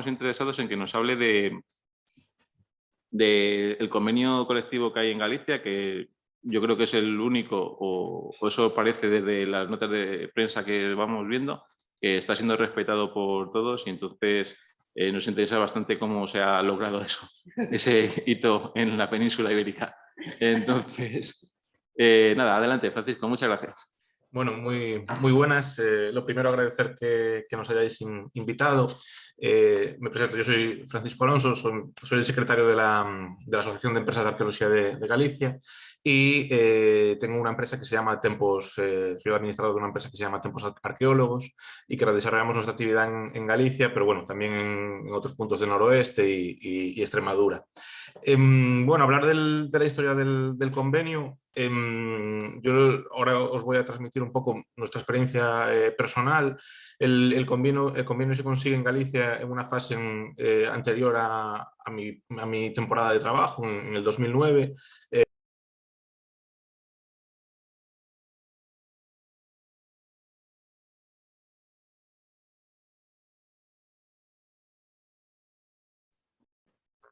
interesados en que nos hable de el convenio colectivo que hay en Galicia, que yo creo que es el único, o eso parece desde las notas de prensa que vamos viendo, que está siendo respetado por todos, y entonces nos interesa bastante cómo se ha logrado eso, ese hito en la península ibérica. Entonces, nada, adelante, Francisco, muchas gracias. Bueno, muy buenas. Lo primero, agradecer que nos hayáis invitado. Me presento, yo soy Francisco Alonso, soy el secretario de la Asociación de Empresas de Arqueología de Galicia, y tengo una empresa que se llama Tempos, soy administrador de una empresa que se llama Tempos Arqueólogos, y que desarrollamos nuestra actividad en Galicia, pero bueno, también en otros puntos del noroeste y Extremadura. Bueno, hablar de la historia del convenio. Yo ahora os voy a transmitir un poco nuestra experiencia personal. El convenio se consigue en Galicia en una fase anterior a mi temporada de trabajo, en el 2009.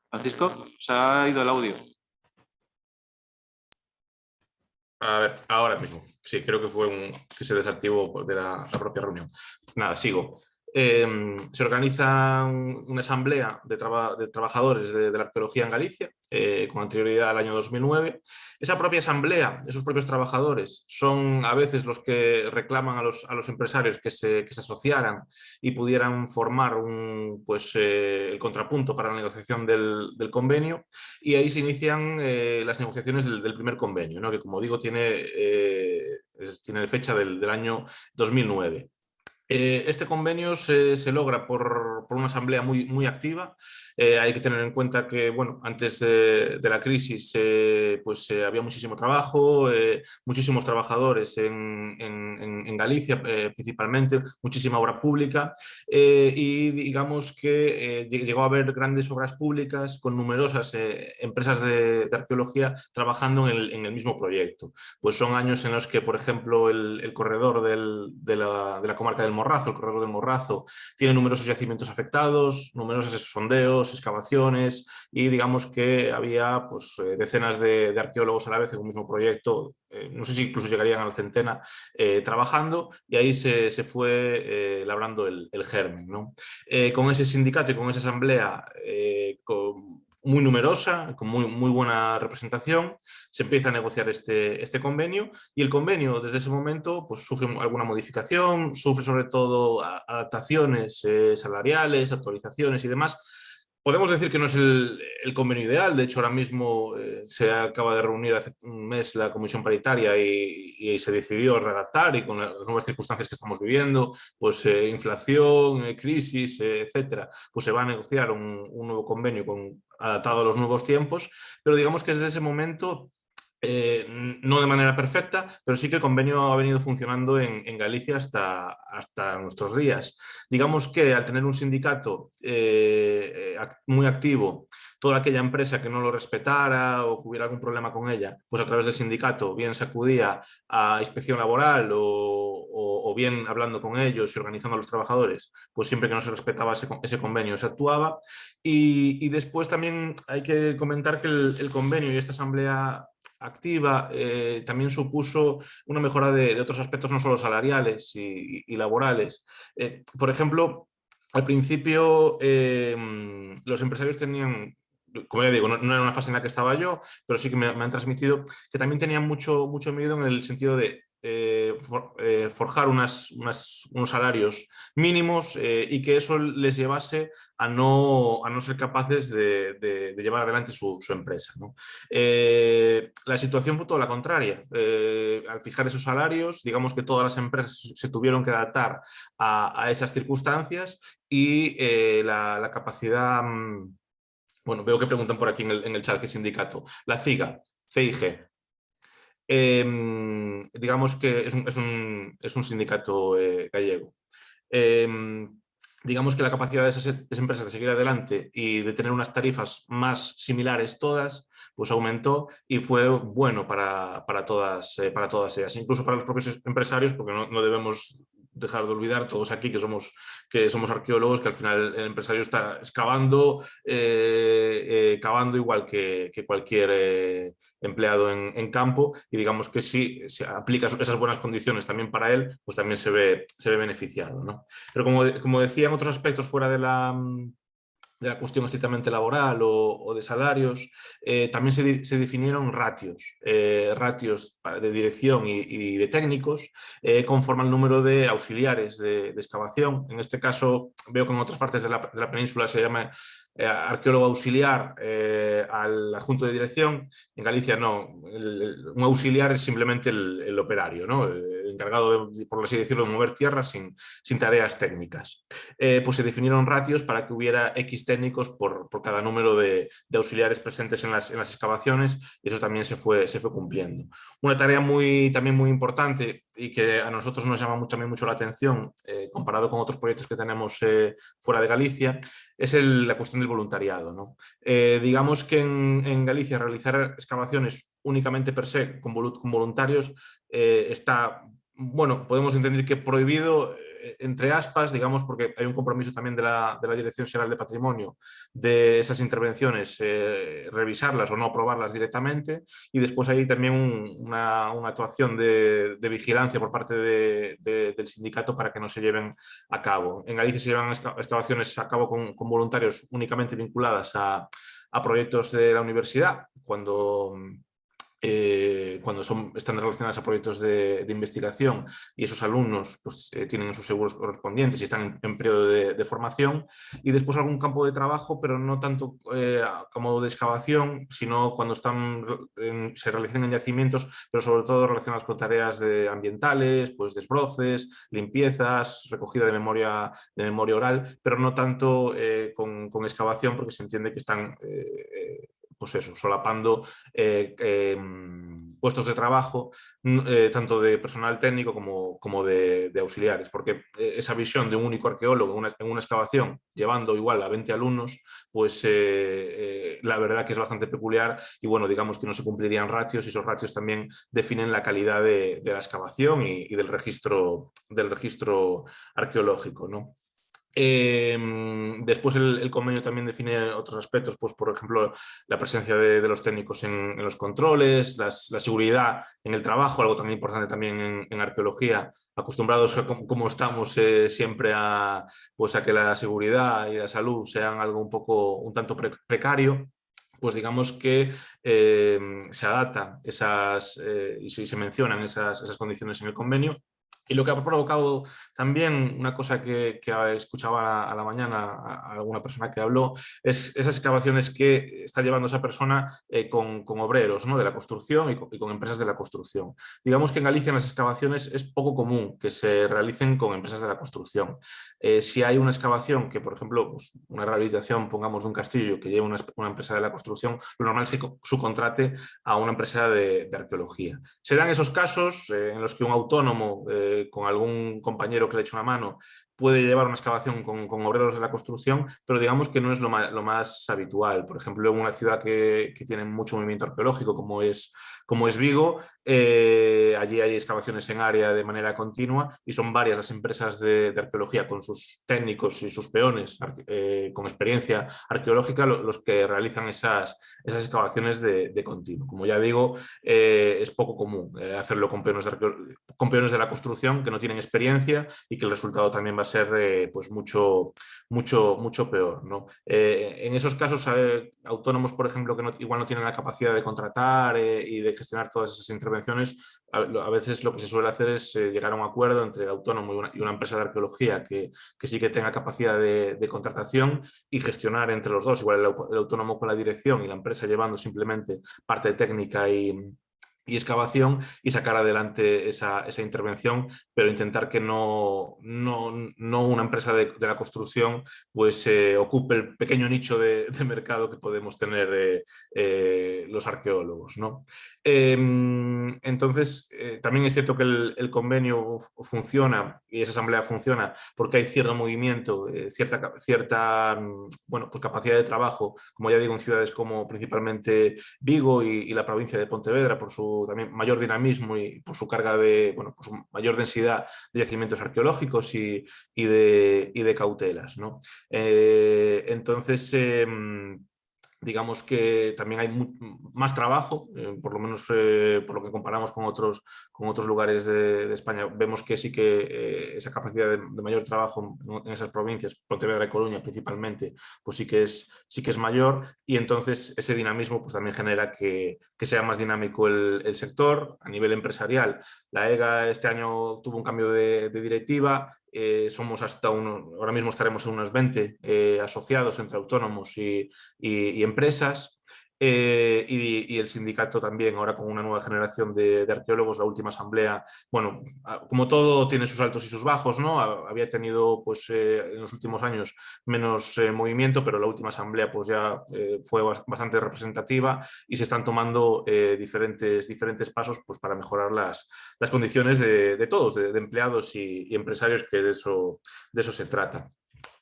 Francisco, se ha ido el audio. A ver, ahora mismo. Sí, creo que fue que se desactivó de la propia reunión. Nada, sigo. Se organiza una asamblea de trabajadores de la arqueología en Galicia, con anterioridad al año 2009. Esa propia asamblea, esos propios trabajadores, son a veces los que reclaman a los empresarios que se asociaran y pudieran formar el contrapunto para la negociación del convenio, y ahí se inician las negociaciones del primer convenio, ¿no? Que, como digo, tiene fecha del año 2009. Este convenio se logra por una asamblea muy activa. Hay que tener en cuenta que, bueno, antes de la crisis había muchísimo trabajo, muchísimos trabajadores en Galicia, principalmente, muchísima obra pública, y digamos que llegó a haber grandes obras públicas con numerosas empresas de arqueología trabajando en el mismo proyecto. Pues son años en los que, por ejemplo, el corredor de la comarca del Morrazo, el corredor del Morrazo, tiene numerosos yacimientos afectados, numerosos sondeos, excavaciones, y digamos que había decenas de arqueólogos a la vez en un mismo proyecto, no sé si incluso llegarían a la centena, trabajando, y ahí se fue labrando el germen, ¿no? Con ese sindicato y con esa asamblea muy numerosa, con muy buena representación, se empieza a negociar este convenio, y el convenio desde ese momento sufre alguna modificación, sufre sobre todo adaptaciones salariales, actualizaciones y demás. Podemos decir que no es el convenio ideal. De hecho, ahora mismo se acaba de reunir hace un mes la comisión paritaria y se decidió redactar, y con las nuevas circunstancias que estamos viviendo, inflación, crisis, etcétera, se va a negociar un nuevo convenio adaptado a los nuevos tiempos, pero digamos que desde ese momento, no de manera perfecta, pero sí que el convenio ha venido funcionando en Galicia hasta nuestros días. Digamos que al tener un sindicato muy activo, toda aquella empresa que no lo respetara o que hubiera algún problema con ella, pues a través del sindicato bien se acudía a inspección laboral o bien hablando con ellos y organizando a los trabajadores, pues siempre que no se respetaba ese convenio se actuaba. Y después también hay que comentar que el convenio y esta asamblea activa también supuso una mejora de otros aspectos, no solo salariales y laborales. Por ejemplo, al principio los empresarios tenían, como ya digo, no era una fase en la que estaba yo, pero sí que me han transmitido que también tenían mucho miedo en el sentido de forjar unos salarios mínimos, y que eso les llevase a no ser capaces de llevar adelante su empresa, ¿no? La situación fue toda la contraria. Al fijar esos salarios, digamos que todas las empresas se tuvieron que adaptar a esas circunstancias, y la capacidad... Bueno, veo que preguntan por aquí en el chat qué sindicato. La CIGA, CIG. Digamos que es un sindicato gallego. Digamos que la capacidad de esas empresas de seguir adelante y de tener unas tarifas más similares todas, pues aumentó, y fue bueno para todas ellas, incluso para los propios empresarios, porque no debemos dejar de olvidar todos aquí que somos arqueólogos, que al final el empresario está excavando, cavando igual que cualquier empleado en campo, y digamos que si se aplica esas buenas condiciones también para él, pues también se ve beneficiado, ¿no? Pero como decía, en otros aspectos fuera de la cuestión estrictamente laboral o de salarios, también se definieron ratios de dirección y de técnicos, conforme al número de auxiliares de excavación. En este caso, veo que en otras partes de la península se llama arqueólogo auxiliar al adjunto de dirección. En Galicia no, un auxiliar es simplemente el operario, ¿no? El encargado, por así decirlo, de mover tierra sin tareas técnicas. Pues se definieron ratios para que hubiera X técnicos por cada número de auxiliares presentes en las excavaciones, y eso también se fue cumpliendo. Una tarea también muy importante y que a nosotros nos llama también mucho la atención, comparado con otros proyectos que tenemos fuera de Galicia, es la cuestión del voluntariado, ¿no? Digamos que en Galicia realizar excavaciones únicamente per se con voluntarios está, bueno, podemos entender que prohibido, entre aspas, digamos, porque hay un compromiso también de la Dirección Xeral de Patrimonio de esas intervenciones, revisarlas o no aprobarlas directamente, y después hay también una actuación de vigilancia por parte del sindicato para que no se lleven a cabo. En Galicia se llevan excavaciones a cabo con voluntarios únicamente vinculadas a proyectos de la universidad, cuando están relacionadas a proyectos de investigación, y esos alumnos pues, tienen sus seguros correspondientes y están en periodo de formación, y después algún campo de trabajo, pero no tanto como de excavación, sino cuando se realizan en yacimientos, pero sobre todo relacionados con tareas ambientales, pues desbroces, limpiezas, recogida de memoria oral, pero no tanto con excavación, porque se entiende que están pues eso, solapando puestos de trabajo, tanto de personal técnico como de auxiliares, porque esa visión de un único arqueólogo en una excavación, llevando igual a 20 alumnos, pues la verdad que es bastante peculiar, y bueno, digamos que no se cumplirían ratios, y esos ratios también definen la calidad de la excavación y del registro arqueológico, ¿no? Después el convenio también define otros aspectos, pues por ejemplo la presencia de los técnicos en los controles, la seguridad en el trabajo, algo también importante también en arqueología, acostumbrados como estamos siempre pues a que la seguridad y la salud sean algo un tanto precario. Pues digamos que se adaptan y se mencionan esas condiciones en el convenio. Y lo que ha provocado también, una cosa que escuchaba a la mañana a alguna persona que habló, es esas excavaciones que está llevando esa persona con obreros, ¿no?, de la construcción y con empresas de la construcción. Digamos que en Galicia en las excavaciones es poco común que se realicen con empresas de la construcción. Si hay una excavación que, por ejemplo, pues una rehabilitación, pongamos, de un castillo que lleva una empresa de la construcción, lo normal es que subcontrate a una empresa de arqueología. Se dan esos casos en los que un autónomo con algún compañero que le eche una mano puede llevar una excavación con obreros de la construcción, pero digamos que no es lo más habitual. Por ejemplo, en una ciudad que tiene mucho movimiento arqueológico como es Vigo, allí hay excavaciones en área de manera continua, y son varias las empresas de arqueología con sus técnicos y sus peones con experiencia arqueológica los que realizan esas excavaciones de continuo. Como ya digo, es poco común hacerlo con peones de la construcción que no tienen experiencia, y que el resultado también va a ser pues mucho peor, ¿no? En esos casos, autónomos, por ejemplo, que igual no tienen la capacidad de contratar y de gestionar todas esas intervenciones, a veces lo que se suele hacer es llegar a un acuerdo entre el autónomo y una empresa de arqueología que sí que tenga capacidad de contratación, y gestionar entre los dos, igual el autónomo con la dirección y la empresa llevando simplemente parte técnica y excavación, y sacar adelante esa intervención, pero intentar que no una empresa de la construcción pues ocupe el pequeño nicho de mercado que podemos tener los arqueólogos, ¿no? Entonces, también es cierto que el convenio funciona, y esa asamblea funciona porque hay cierto movimiento, cierta bueno, pues capacidad de trabajo, como ya digo, en ciudades como principalmente Vigo y la provincia de Pontevedra, por su su también mayor dinamismo y por su carga de, bueno, por su mayor densidad de yacimientos arqueológicos y de cautelas, ¿no? Entonces, digamos que también hay más trabajo, por lo menos por lo que comparamos con otros lugares de España, vemos que sí que esa capacidad de mayor trabajo en esas provincias, Pontevedra y Coruña principalmente, pues sí que es mayor, y entonces ese dinamismo pues también genera que sea más dinámico el sector. A nivel empresarial, la EGA este año tuvo un cambio de directiva. Somos ahora mismo estaremos en unos 20 asociados entre autónomos y empresas. Y el sindicato también, ahora con una nueva generación de arqueólogos, la última asamblea, bueno, como todo tiene sus altos y sus bajos, ¿no? Había tenido pues en los últimos años menos movimiento, pero la última asamblea pues ya fue bastante representativa y se están tomando diferentes pasos pues para mejorar las condiciones de todos, de empleados y empresarios, que de eso se trata.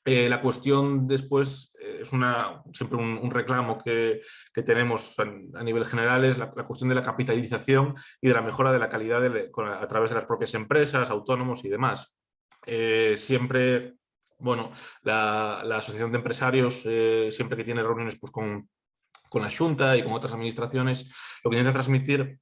La cuestión después es siempre un reclamo que tenemos a nivel general, es la cuestión de la capitalización y de la mejora de la calidad a través de las propias empresas, autónomos y demás. Siempre, bueno, la Asociación de Empresarios, siempre que tiene reuniones pues, con la Xunta y con otras administraciones, lo que intenta transmitir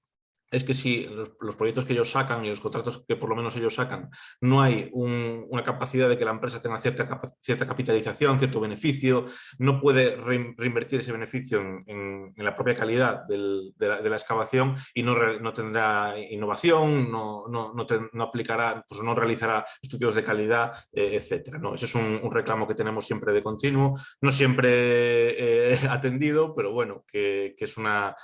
es que si los proyectos que ellos sacan y los contratos que por lo menos ellos sacan, no hay una capacidad de que la empresa tenga cierta capitalización, cierto beneficio, no puede reinvertir ese beneficio en la propia calidad de la excavación y no tendrá innovación, no aplicará, pues no realizará estudios de calidad, etcétera, ¿no? Ese es un reclamo que tenemos siempre de continuo, no siempre atendido, pero bueno, que es una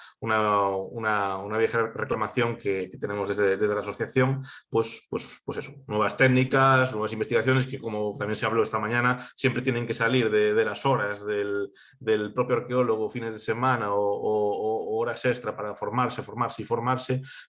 vieja reclamación que tenemos desde la asociación, pues eso, nuevas técnicas, nuevas investigaciones que, como también se habló esta mañana, siempre tienen que salir de las horas del propio arqueólogo, fines de semana o horas extra para formarse,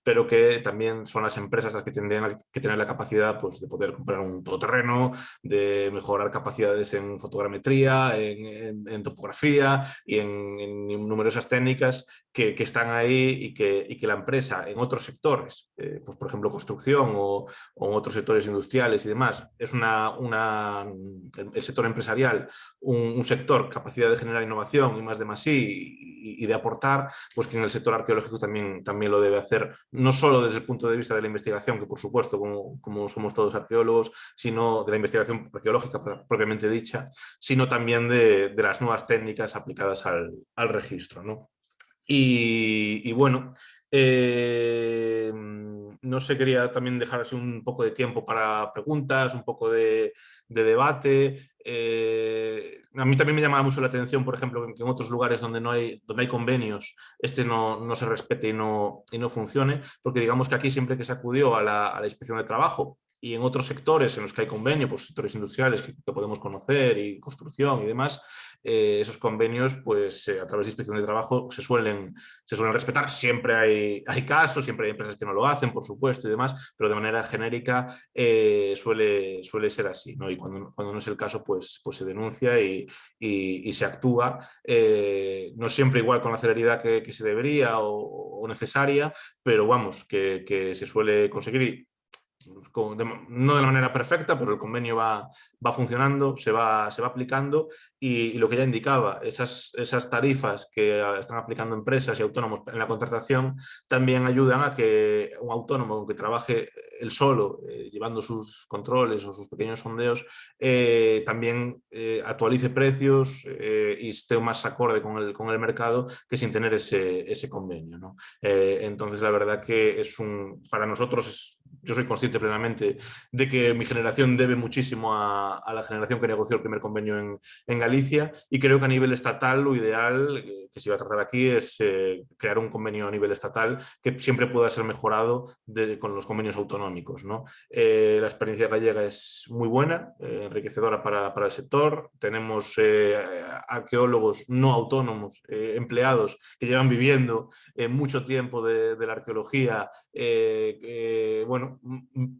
pero que también son las empresas las que tendrían que tener la capacidad pues, de poder comprar un todoterreno, de mejorar capacidades en fotogrametría, en topografía y en numerosas técnicas que están ahí y que la empresa en otros sectores, pues por ejemplo construcción o en otros sectores industriales y demás, es el sector empresarial, un sector capacidad de generar innovación y más de más y de aportar, pues que en el sector arqueológico también lo debe hacer, no solo desde el punto de vista de la investigación, que por supuesto, como somos todos arqueólogos, sino de la investigación arqueológica propiamente dicha, sino también de las nuevas técnicas aplicadas al registro, ¿no? Y bueno, no sé, quería también dejar así un poco de tiempo para preguntas, un poco de debate. A mí también me llama mucho la atención, por ejemplo, que en otros lugares donde hay convenios, no se respete y no funcione, porque digamos que aquí siempre que se acudió a la inspección de trabajo y en otros sectores en los que hay convenio, pues sectores industriales que podemos conocer y construcción y demás, esos convenios, pues a través de inspección de trabajo se suelen respetar. Siempre hay casos, siempre hay empresas que no lo hacen, por supuesto, y demás, pero de manera genérica suele ser así, ¿no? Y cuando no es el caso, pues se denuncia y se actúa, no siempre igual con la celeridad que se debería o necesaria, pero vamos, que se suele conseguir. No de la manera perfecta, pero el convenio va funcionando, se va aplicando y lo que ya indicaba, esas tarifas que están aplicando empresas y autónomos en la contratación también ayudan a que un autónomo, aunque trabaje él solo, llevando sus controles o sus pequeños sondeos, también actualice precios y esté más acorde con el mercado que sin tener ese convenio, ¿no? Entonces, la verdad que para nosotros yo soy consciente plenamente de que mi generación debe muchísimo a la generación que negoció el primer convenio en Galicia, y creo que a nivel estatal lo ideal que se iba a tratar aquí es crear un convenio a nivel estatal que siempre pueda ser mejorado con los convenios autonómicos, ¿no? La experiencia gallega es muy buena, enriquecedora para el sector. Tenemos arqueólogos no autónomos, empleados que llevan viviendo mucho tiempo de la arqueología, bueno,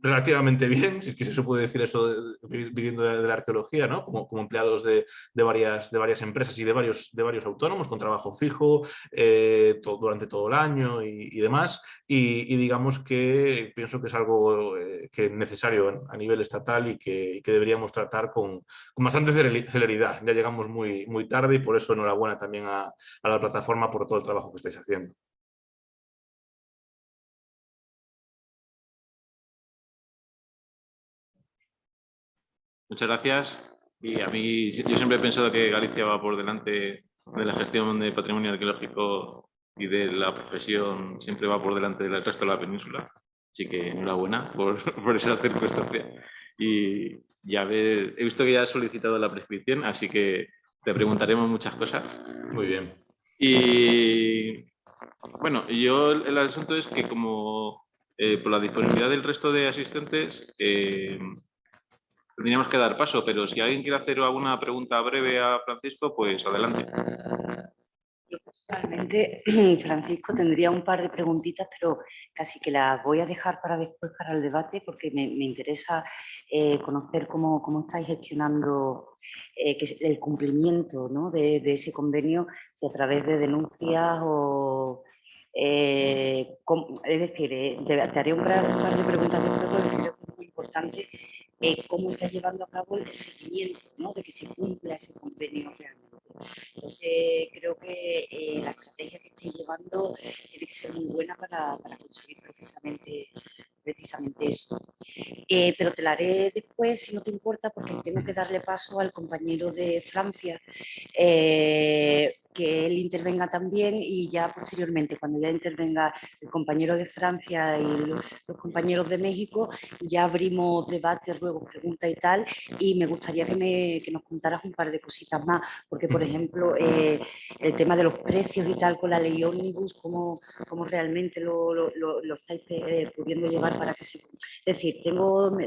relativamente bien, si es que se puede decir eso viviendo de la arqueología, ¿no? Como empleados de varias empresas y de varios autónomos con trabajo fijo durante todo el año y demás. Y digamos que pienso que es algo que es necesario a nivel estatal y que deberíamos tratar con bastante celeridad. Ya llegamos muy tarde y por eso enhorabuena también a la plataforma por todo el trabajo que estáis haciendo. Muchas gracias. Y a mí, yo siempre he pensado que Galicia va por delante de la gestión de patrimonio arqueológico y de la profesión, siempre va por delante del resto de la península. Así que enhorabuena por, por esa circunstancia. Y ya he visto que ya has solicitado la prescripción, así que te preguntaremos muchas cosas. Muy bien. Y bueno, yo el asunto es que como por la disponibilidad del resto de asistentes, tendríamos que dar paso, pero si alguien quiere hacer alguna pregunta breve a Francisco, pues adelante. Yo personalmente, Francisco, tendría un par de preguntitas, pero casi que las voy a dejar para después, para el debate, porque me interesa conocer cómo estáis gestionando el cumplimiento, ¿no?, de ese convenio, si a través de denuncias o... es decir, te haré un par de preguntas después, porque creo que es muy importante cómo estás llevando a cabo el seguimiento, ¿no?, de que se cumpla ese convenio realmente. Entonces, creo que la estrategia que estáis llevando tiene que ser muy buena para conseguir precisamente eso. Pero te la haré después, si no te importa, porque tengo que darle paso al compañero de Francia, que él intervenga también, y ya posteriormente, cuando ya intervenga el compañero de Francia y los compañeros de México, ya abrimos debate, ruegos, preguntas y tal, y me gustaría que nos contaras un par de cositas más, porque, por ejemplo, el tema de los precios y tal con la ley Omnibus, cómo realmente lo estáis pudiendo llevar para que se... Es decir,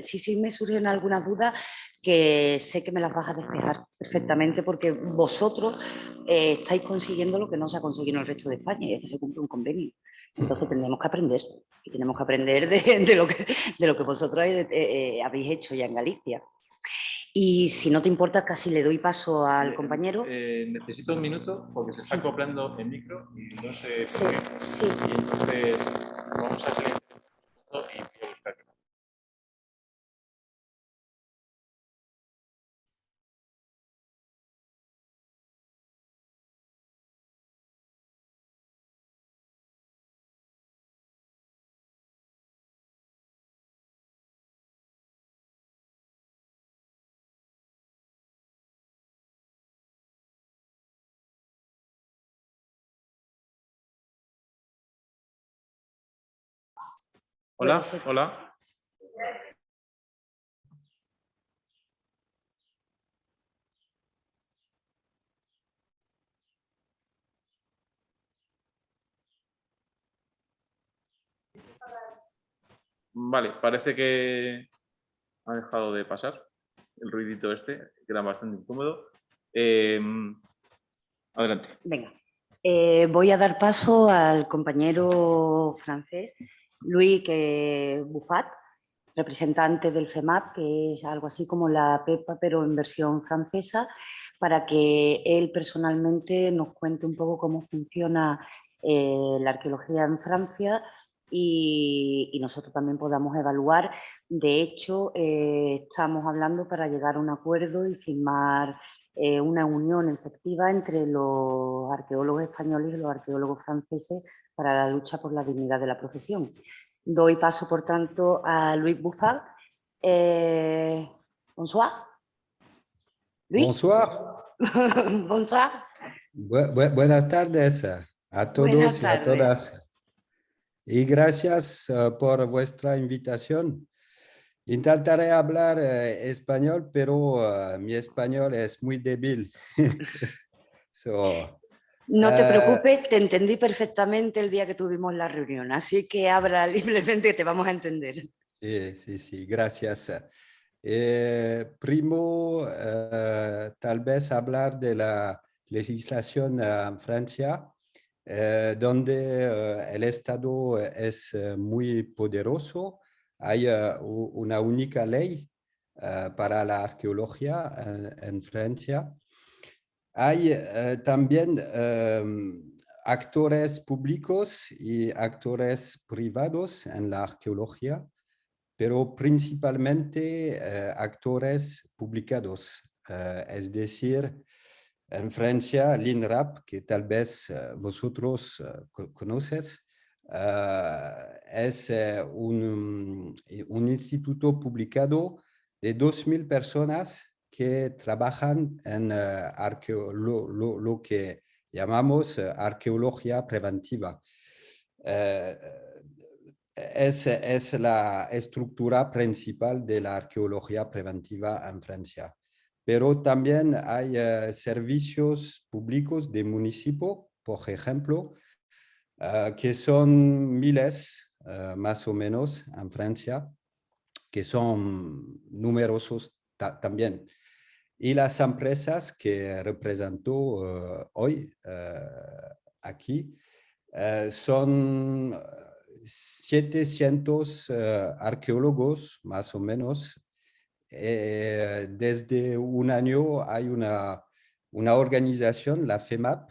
sí me surgen algunas dudas que sé que me las vas a despejar perfectamente, porque vosotros estáis consiguiendo lo que no se ha conseguido en el resto de España, y es que se cumple un convenio. Entonces tenemos que aprender, y tenemos que aprender de lo que vosotros habéis hecho ya en Galicia. Y si no te importa, casi le doy paso al compañero. Necesito un minuto porque se está acoplando el micro y no sé Sí, por qué. sí. Y entonces vamos a silenciar y voy a buscar. Hola, hola. Vale, parece que ha dejado de pasar el ruidito este, que era bastante incómodo. Adelante. Venga. Voy a dar paso al compañero francés, Louis Buffat, representante del FEMAP, que es algo así como la PEPA, pero en versión francesa, para que él personalmente nos cuente un poco cómo funciona la arqueología en Francia y nosotros también podamos evaluar. De hecho, estamos hablando para llegar a un acuerdo y firmar una unión efectiva entre los arqueólogos españoles y los arqueólogos franceses para la lucha por la dignidad de la profesión. Doy paso, por tanto, a Louis Buffat. Bonsoir. Louis. Bonsoir. Bonsoir. Buenas tardes a Buenas todos y a tardes. todas. Y gracias por vuestra invitación. Intentaré hablar español, pero mi español es muy débil. No te preocupes, te entendí perfectamente el día que tuvimos la reunión, así que habla libremente, que te vamos a entender. Sí, gracias. Primo, tal vez hablar de la legislación en Francia, donde el Estado es muy poderoso hay una única ley para la arqueología en Francia. Hay también actores públicos y actores privados en la arqueología, pero principalmente actores publicados. Es decir, en Francia, l'INRAP, que tal vez vosotros conoces, es un instituto publicado de 2.000 personas que trabajan en lo que llamamos arqueología preventiva. Es la estructura principal de la arqueología preventiva en Francia. Pero también hay servicios públicos de municipio, por ejemplo, que son miles, más o menos, en Francia, que son numerosos también. Y las empresas que represento hoy aquí son 700 arqueólogos, más o menos. Desde un año hay una organización, la FEMAP,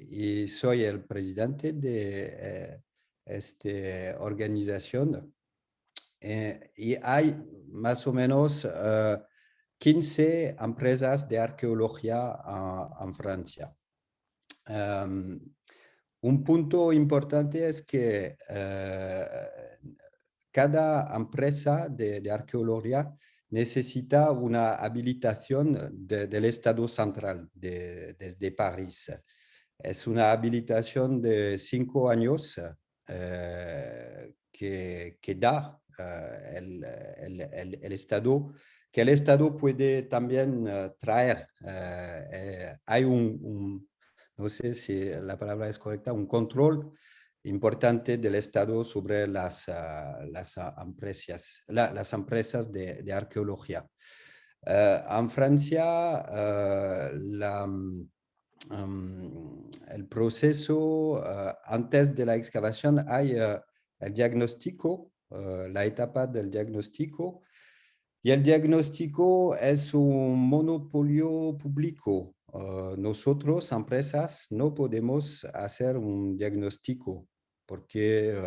y soy el presidente de esta organización. Y hay más o menos 15 empresas de arqueología en Francia. Un punto importante es que cada empresa de arqueología necesita una habilitación del Estado central desde París. Es una habilitación de 5 años que da el Estado, que el Estado puede también traer. Hay no sé si la palabra es correcta, un control importante del Estado sobre las empresas de arqueología. En Francia, el proceso antes de la excavación hay el diagnóstico, la etapa del diagnóstico, y el diagnóstico es un monopolio público. Nosotros, empresas, no podemos hacer un diagnóstico porque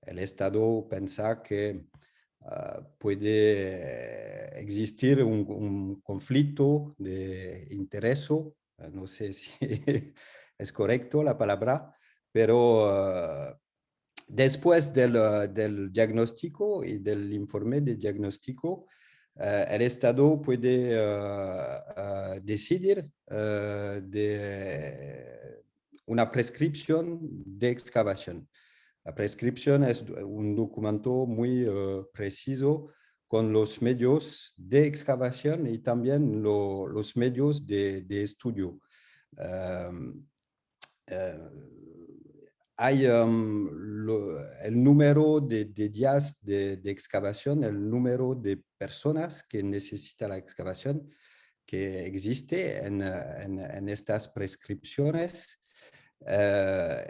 el Estado piensa que puede existir un conflicto de interés. No sé si es correcto la palabra, pero después del diagnóstico y del informe de diagnóstico, el Estado puede decidir de una prescripción de excavación. La prescripción es un documento muy preciso con los medios de excavación y también los medios de estudio. Hay el número de días de excavación, el número de personas que necesita la excavación que existe en estas prescripciones.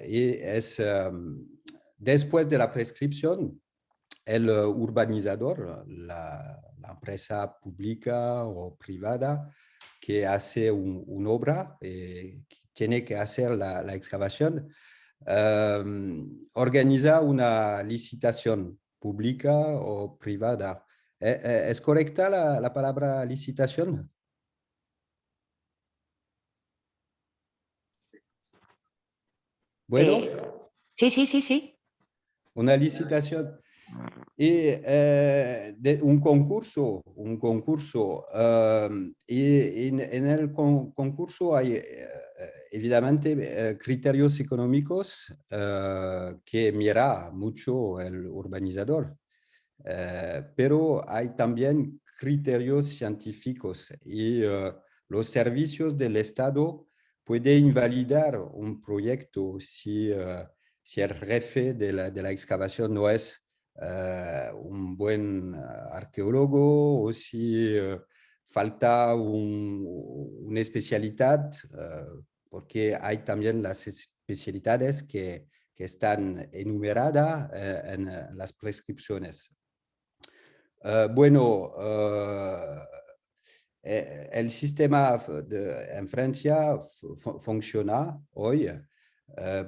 Y es después de la prescripción, el urbanizador, la empresa pública o privada que hace una obra, que tiene que hacer la excavación, organiza una licitación pública o privada. ¿Es correcta la palabra licitación? Bueno, Sí. una licitación. Y un concurso, y en el concurso hay evidentemente criterios económicos que mira mucho el urbanizador, pero hay también criterios científicos y los servicios del Estado pueden invalidar un proyecto si el jefe de la excavación no es un buen arqueólogo o si falta una especialidad, porque hay también las especialidades que que están enumeradas en las prescripciones. Bueno, el sistema en Francia funciona hoy,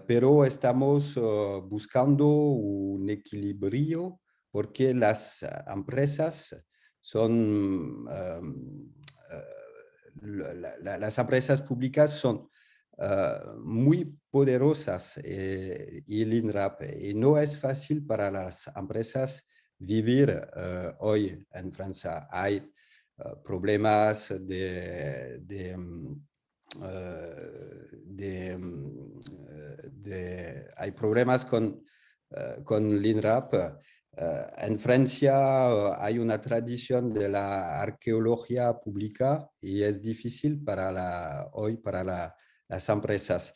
pero estamos buscando un equilibrio porque las empresas son, las empresas públicas son muy poderosas y el INRAP, y no es fácil para las empresas vivir hoy en Francia. Hay problemas hay problemas con el INRAP. En Francia hay una tradición de la arqueología pública y es difícil hoy para las empresas.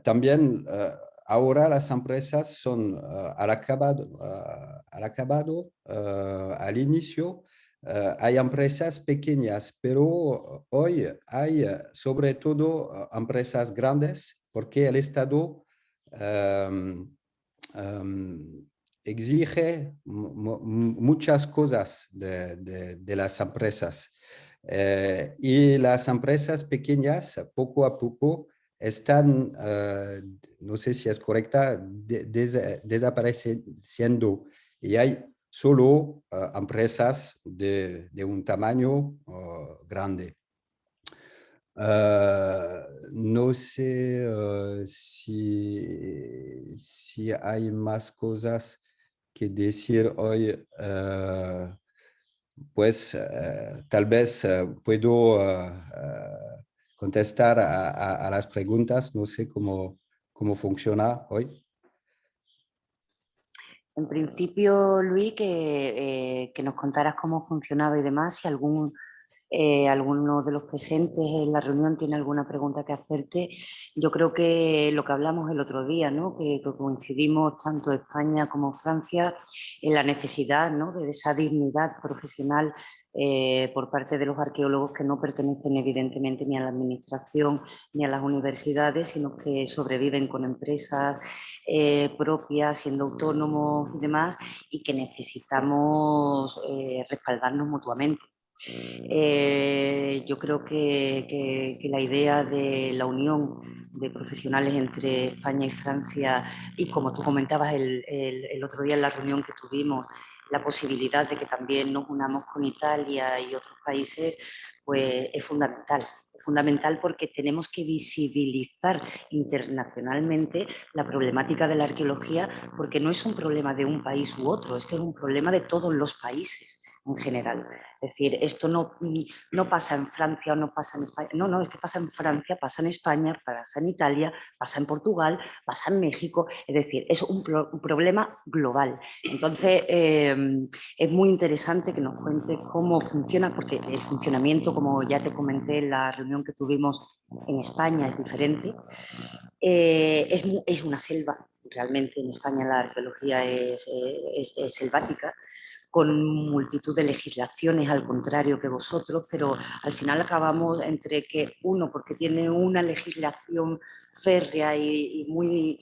También ahora las empresas son al acabado, al inicio, hay empresas pequeñas, pero hoy hay sobre todo empresas grandes porque el Estado exige muchas cosas de las empresas. Y las empresas pequeñas, poco a poco, están, no sé si es correcta, desapareciendo. Y hay solo empresas de un tamaño grande. No sé si hay más cosas que decir hoy. Pues tal vez puedo contestar a las preguntas. No sé cómo funciona hoy. En principio, Luis, que nos contaras cómo funcionaba y demás, si alguno de los presentes en la reunión tiene alguna pregunta que hacerte. Yo creo que lo que hablamos el otro día, ¿no? que coincidimos tanto España como Francia en la necesidad, ¿no? de esa dignidad profesional por parte de los arqueólogos que no pertenecen evidentemente ni a la administración ni a las universidades, sino que sobreviven con empresas propias, siendo autónomos y demás, y que necesitamos respaldarnos mutuamente. Yo creo que la idea de la unión de profesionales entre España y Francia, y como tú comentabas el otro día en la reunión que tuvimos, la posibilidad de que también nos unamos con Italia y otros países, pues es fundamental. Es fundamental porque tenemos que visibilizar internacionalmente la problemática de la arqueología, porque no es un problema de un país u otro, es que es un problema de todos los países en general. Es decir, esto no pasa en Francia o no pasa en España. No, es que pasa en Francia, pasa en España, pasa en Italia, pasa en Portugal, pasa en México. Es decir, es un problema global. Entonces, es muy interesante que nos cuentes cómo funciona, porque el funcionamiento, como ya te comenté en la reunión que tuvimos en España, es diferente. Es una selva. Realmente en España la arqueología es selvática, con multitud de legislaciones, al contrario que vosotros, pero al final acabamos entre que uno, porque tiene una legislación férrea y muy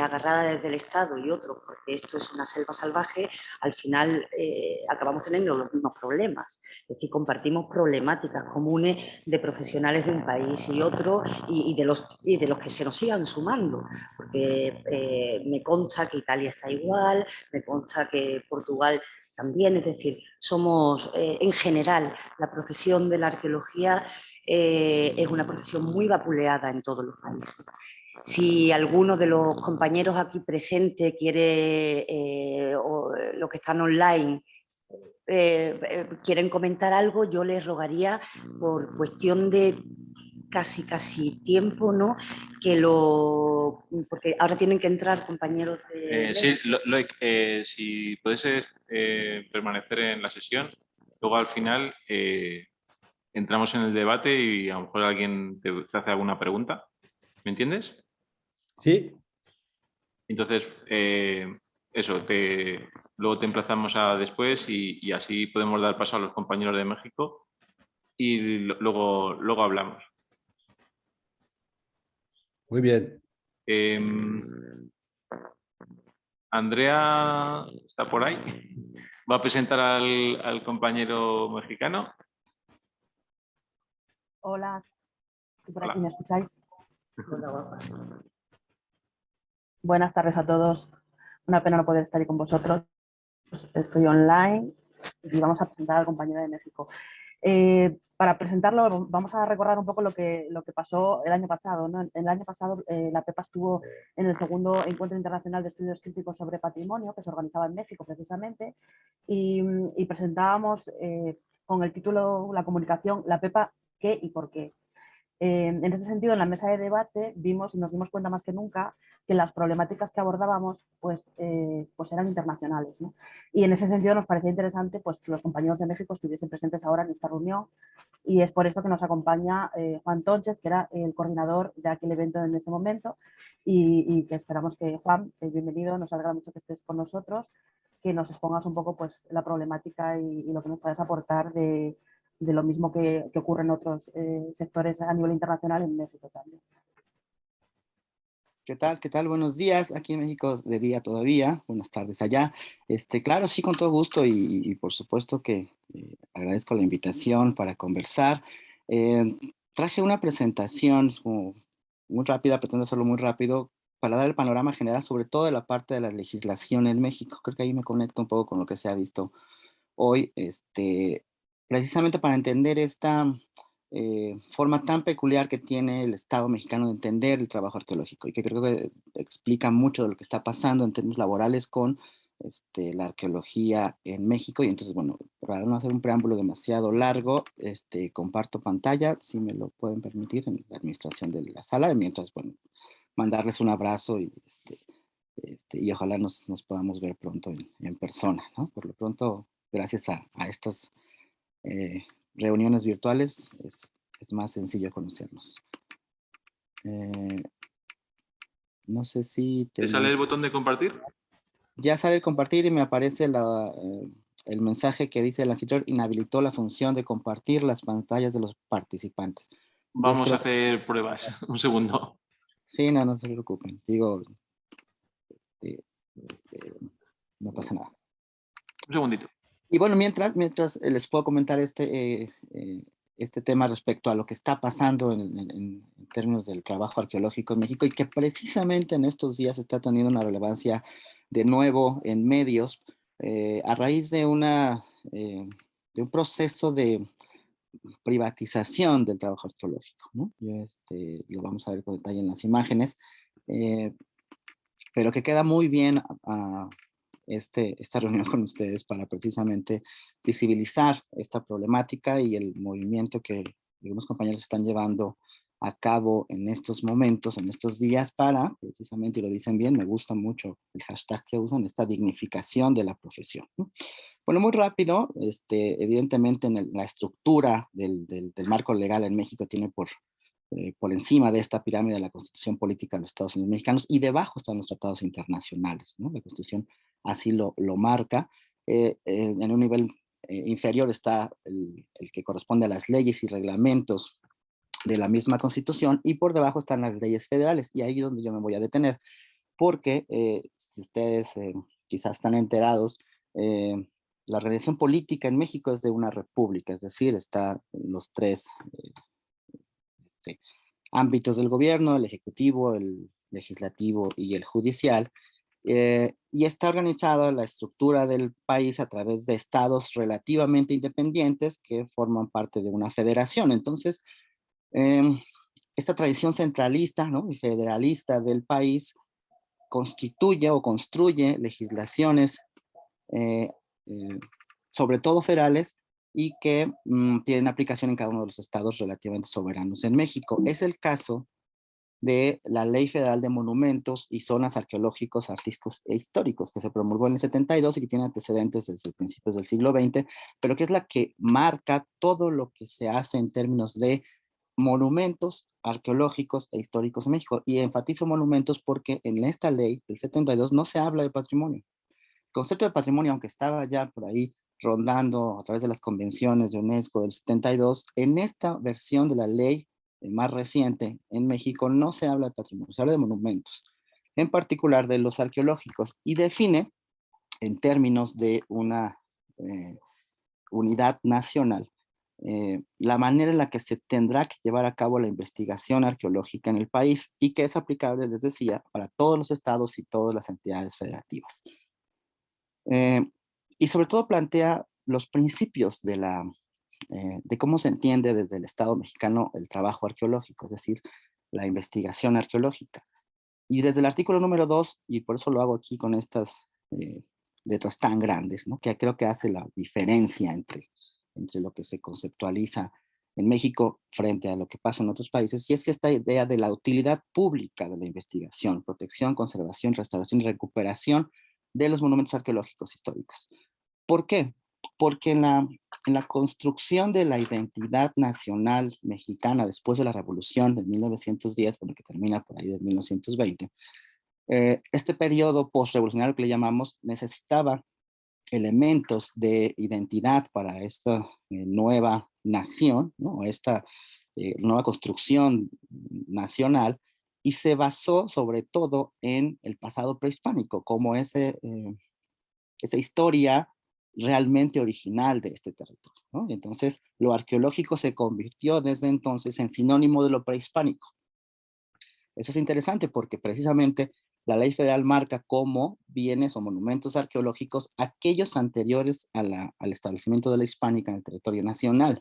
agarrada desde el Estado, y otro, porque esto es una selva salvaje, al final acabamos teniendo los mismos problemas. Es decir, compartimos problemáticas comunes de profesionales de un país y otro, y de los que se nos sigan sumando, porque me consta que Italia está igual, me consta que Portugal también, es decir, somos en general la profesión de la arqueología es una profesión muy vapuleada en todos los países. Si alguno de los compañeros aquí presentes quiere, o los que están online, quieren comentar algo, yo les rogaría, por cuestión de casi tiempo, ¿no? Porque ahora tienen que entrar compañeros de... Sí, si puedes permanecer en la sesión, luego al final entramos en el debate y a lo mejor alguien te hace alguna pregunta. ¿Me entiendes? Sí. Entonces, eso, luego te emplazamos a después y así podemos dar paso a los compañeros de México y luego hablamos. Muy bien. Andrea está por ahí. Va a presentar al compañero mexicano. Hola, ¿estoy por aquí? Hola. ¿Me escucháis? Buenas tardes a todos. Una pena no poder estar ahí con vosotros. Estoy online y vamos a presentar al compañero de México. Para presentarlo vamos a recordar un poco lo que pasó el año pasado, ¿no? El año pasado la PEPA estuvo en el segundo Encuentro Internacional de Estudios Críticos sobre Patrimonio, que se organizaba en México precisamente, y presentábamos con el título, la comunicación, la PEPA, ¿qué y por qué? En este sentido, en la mesa de debate vimos y nos dimos cuenta más que nunca que las problemáticas que abordábamos pues eran internacionales, ¿no? Y en ese sentido nos parecía interesante pues, que los compañeros de México estuviesen presentes ahora en esta reunión, y es por eso que nos acompaña Juan Tónchez, que era el coordinador de aquel evento en ese momento, y que esperamos que, Juan, bienvenido, nos alegra mucho que estés con nosotros, que nos expongas un poco pues, la problemática y lo que nos puedes aportar de lo mismo que ocurre en otros sectores a nivel internacional en México también. ¿Qué tal? ¿Qué tal? Buenos días. Aquí en México es de día todavía. Buenas tardes allá. Claro, sí, con todo gusto y por supuesto que agradezco la invitación para conversar. Traje una presentación como muy rápida, pretendo hacerlo muy rápido, para dar el panorama general, sobre todo de la parte de la legislación en México. Creo que ahí me conecto un poco con lo que se ha visto hoy, precisamente para entender esta forma tan peculiar que tiene el Estado mexicano de entender el trabajo arqueológico, y que creo que explica mucho de lo que está pasando en términos laborales con la arqueología en México. Y entonces, bueno, para no hacer un preámbulo demasiado largo, comparto pantalla, si me lo pueden permitir, en la administración de la sala, mientras, bueno, mandarles un abrazo y ojalá nos podamos ver pronto en persona, ¿no? Por lo pronto, gracias a estas reuniones virtuales es más sencillo conocernos. No sé si... ¿Te sale el botón de compartir? Ya sale el compartir y me aparece el mensaje que dice: el anfitrión inhabilitó la función de compartir las pantallas de los participantes. Vamos a hacer pruebas. Un segundo. Sí, no se preocupen. Digo, no pasa nada. Un segundito. Y bueno, mientras les puedo comentar este tema respecto a lo que está pasando en términos del trabajo arqueológico en México, y que precisamente en estos días está teniendo una relevancia de nuevo en medios a raíz de un proceso de privatización del trabajo arqueológico, ¿no? Lo vamos a ver con detalle en las imágenes, pero que queda muy bien esta reunión con ustedes para precisamente visibilizar esta problemática y el movimiento que algunos compañeros están llevando a cabo en estos momentos, en estos días, para precisamente, y lo dicen bien, me gusta mucho el hashtag que usan, esta dignificación de la profesión, ¿no? Bueno, muy rápido, evidentemente la estructura del marco legal en México tiene por encima de esta pirámide de la Constitución Política de los Estados Unidos Mexicanos, y debajo están los tratados internacionales, ¿no? La Constitución así lo marca. En un nivel inferior está el que corresponde a las leyes y reglamentos de la misma Constitución, y por debajo están las leyes federales, y ahí es donde yo me voy a detener, porque si ustedes quizás están enterados, la organización política en México es de una república, es decir, están los tres ámbitos del gobierno: el ejecutivo, el legislativo y el judicial, y está organizada la estructura del país a través de estados relativamente independientes que forman parte de una federación. Entonces, esta tradición centralista, ¿no?, y federalista del país constituye o construye legislaciones, sobre todo federales, y que tienen aplicación en cada uno de los estados relativamente soberanos en México. Es el caso de la Ley Federal de Monumentos y Zonas Arqueológicos, Artísticos e Históricos, que se promulgó en el 72 y que tiene antecedentes desde principios del siglo XX, pero que es la que marca todo lo que se hace en términos de monumentos arqueológicos e históricos en México. Y enfatizo monumentos porque en esta ley del 72 no se habla de patrimonio. El concepto de patrimonio, aunque estaba ya por ahí rondando a través de las convenciones de UNESCO del 72, en esta versión de la ley más reciente en México no se habla de patrimonio, se habla de monumentos. en particular de los arqueológicos, y define en términos de una unidad nacional la manera en la que se tendrá que llevar a cabo la investigación arqueológica en el país y que es aplicable, les decía, para todos los estados y todas las entidades federativas. Y sobre todo plantea los principios de cómo se entiende desde el Estado mexicano el trabajo arqueológico, es decir, la investigación arqueológica. Y desde el artículo número 2, y por eso lo hago aquí con estas letras tan grandes, ¿no? Que creo que hace la diferencia entre lo que se conceptualiza en México frente a lo que pasa en otros países, y es esta idea de la utilidad pública de la investigación, protección, conservación, restauración y recuperación de los monumentos arqueológicos históricos. ¿Por qué? Porque en la construcción de la identidad nacional mexicana después de la Revolución de 1910, bueno, que termina por ahí de 1920, este periodo postrevolucionario que le llamamos necesitaba elementos de identidad para esta nueva nación, ¿no? Esta nueva construcción nacional, y se basó sobre todo en el pasado prehispánico, como esa historia realmente original de este territorio, ¿no? Y entonces lo arqueológico se convirtió desde entonces en sinónimo de lo prehispánico. Eso es interesante porque precisamente la ley federal marca como bienes o monumentos arqueológicos aquellos anteriores al establecimiento de la hispánica en el territorio nacional.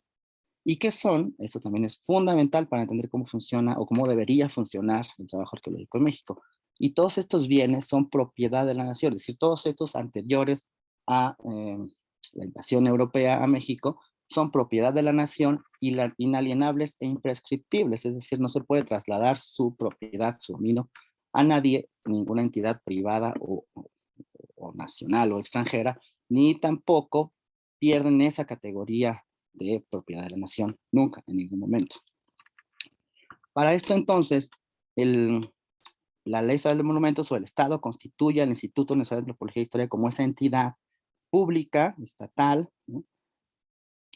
¿Y qué son? Esto también es fundamental para entender cómo funciona o cómo debería funcionar el trabajo arqueológico en México. Y todos estos bienes son propiedad de la nación, es decir, todos estos anteriores a la invasión europea a México son propiedad de la nación y inalienables e imprescriptibles, es decir, no se puede trasladar su propiedad, su dominio a nadie, ninguna entidad privada o nacional o extranjera, ni tampoco pierden esa categoría de propiedad de la nación, nunca, en ningún momento. Para esto entonces, la Ley Federal de Monumentos o el Estado constituye al Instituto Nacional de Antropología e Historia como esa entidad pública, estatal, ¿no?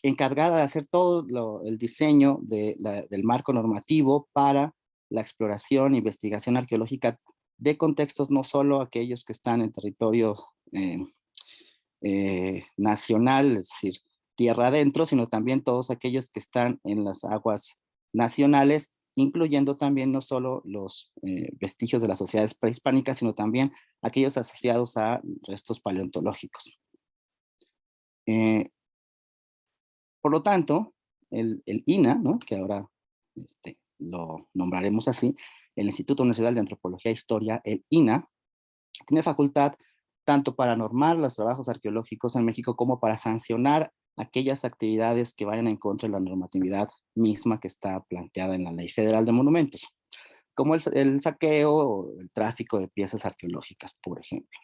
Encargada de hacer todo el diseño del marco normativo para la exploración e investigación arqueológica de contextos no solo aquellos que están en territorio nacional, es decir, tierra adentro, sino también todos aquellos que están en las aguas nacionales, incluyendo también no solo los vestigios de las sociedades prehispánicas, sino también aquellos asociados a restos paleontológicos. Por lo tanto, el INA, ¿no? Que ahora lo nombraremos así, el Instituto Nacional de Antropología e Historia, el INA, tiene facultad tanto para normar los trabajos arqueológicos en México como para sancionar aquellas actividades que vayan en contra de la normatividad misma que está planteada en la Ley Federal de Monumentos, como el saqueo o el tráfico de piezas arqueológicas, por ejemplo.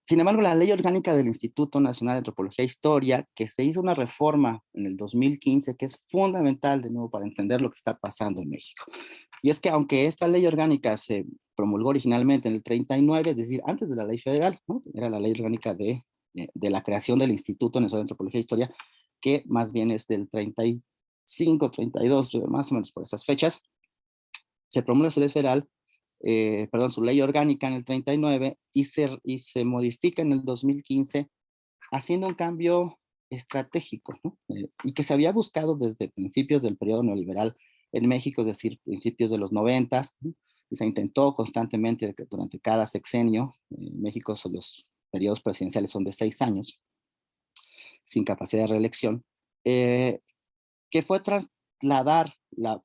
Sin embargo, la Ley Orgánica del Instituto Nacional de Antropología e Historia, que se hizo una reforma en el 2015, que es fundamental de nuevo para entender lo que está pasando en México. Y es que aunque esta ley orgánica se promulgó originalmente en el 39, es decir, antes de la ley federal, ¿no? Era la ley orgánica de la creación del Instituto Nacional de Antropología e Historia, que más bien es del 35, 32, más o menos por esas fechas, se promulga su ley federal, su ley orgánica en el 39 y se modifica en el 2015, haciendo un cambio estratégico, ¿no? Y que se había buscado desde principios del periodo neoliberal en México, es decir, principios de los 90, ¿no? Y se intentó constantemente durante cada sexenio. En México los periodos presidenciales son de 6 años, sin capacidad de reelección, que fue trasladar la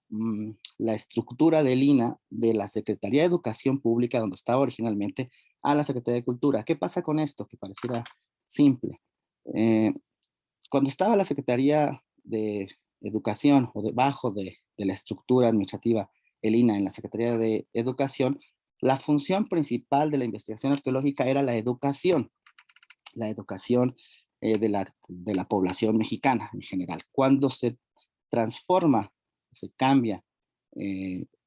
estructura del INA de la Secretaría de Educación Pública, donde estaba originalmente, a la Secretaría de Cultura. ¿Qué pasa con esto? Que pareciera simple. Cuando estaba la Secretaría de Educación o debajo de la estructura administrativa, el INA, en la Secretaría de Educación, la función principal de la investigación arqueológica era la educación de la población mexicana en general. Cuando se transforma, se cambia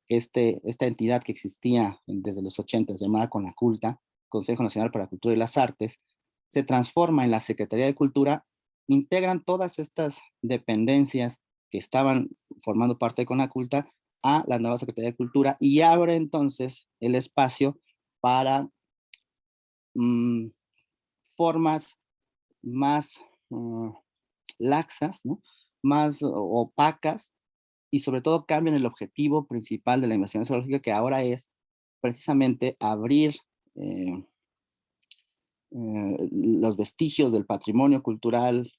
esta entidad que existía desde los 80, llamada CONACULTA, Consejo Nacional para la Cultura y las Artes, se transforma en la Secretaría de Cultura, integran todas estas dependencias que estaban formando parte de CONACULTA, a la nueva Secretaría de Cultura y abre entonces el espacio para formas más laxas, ¿no? Más opacas, y sobre todo cambian el objetivo principal de la investigación arqueológica, que ahora es precisamente abrir los vestigios del patrimonio cultural,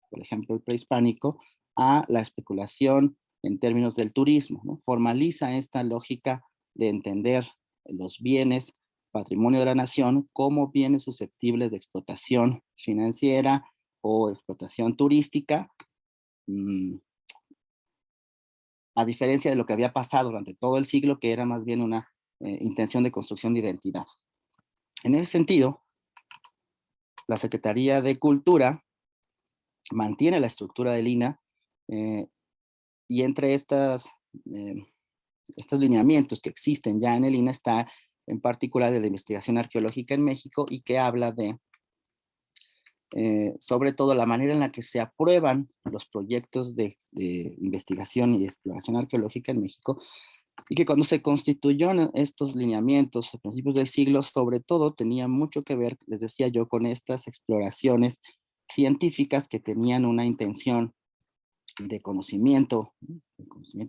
por ejemplo el prehispánico, a la especulación en términos del turismo, ¿no? Formaliza esta lógica de entender los bienes, patrimonio de la nación, como bienes susceptibles de explotación financiera o explotación turística, a diferencia de lo que había pasado durante todo el siglo, que era más bien una intención de construcción de identidad. En ese sentido, la Secretaría de Cultura mantiene la estructura del INAH, y entre estos lineamientos que existen ya en el INAH está en particular de la investigación arqueológica en México, y que habla de, sobre todo, la manera en la que se aprueban los proyectos de investigación y exploración arqueológica en México, y que cuando se constituyeron estos lineamientos a principios del siglo, sobre todo tenía mucho que ver, les decía yo, con estas exploraciones científicas que tenían una intención de conocimiento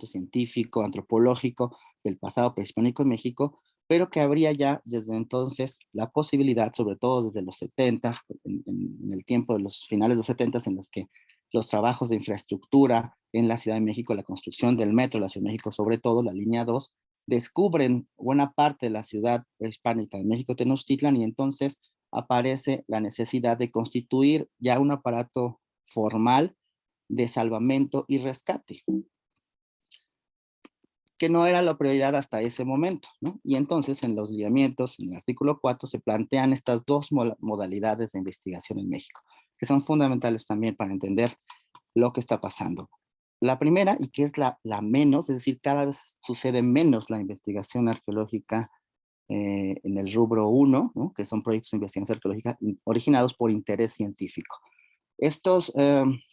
científico, antropológico del pasado prehispánico en México, pero que habría ya desde entonces la posibilidad, sobre todo desde los 70, en el tiempo de los finales de los 70, en los que los trabajos de infraestructura en la Ciudad de México, la construcción del metro de la Ciudad de México, sobre todo la línea 2, descubren buena parte de la ciudad prehispánica de México Tenochtitlan, y entonces aparece la necesidad de constituir ya un aparato formal de salvamento y rescate, que no era la prioridad hasta ese momento, ¿no? Y entonces en los lineamientos, en el artículo 4, se plantean estas dos modalidades de investigación en México, que son fundamentales también para entender lo que está pasando. La primera, y que es la menos, es decir, cada vez sucede menos la investigación arqueológica en el rubro 1, ¿no? Que son proyectos de investigación arqueológica originados por interés científico. Estos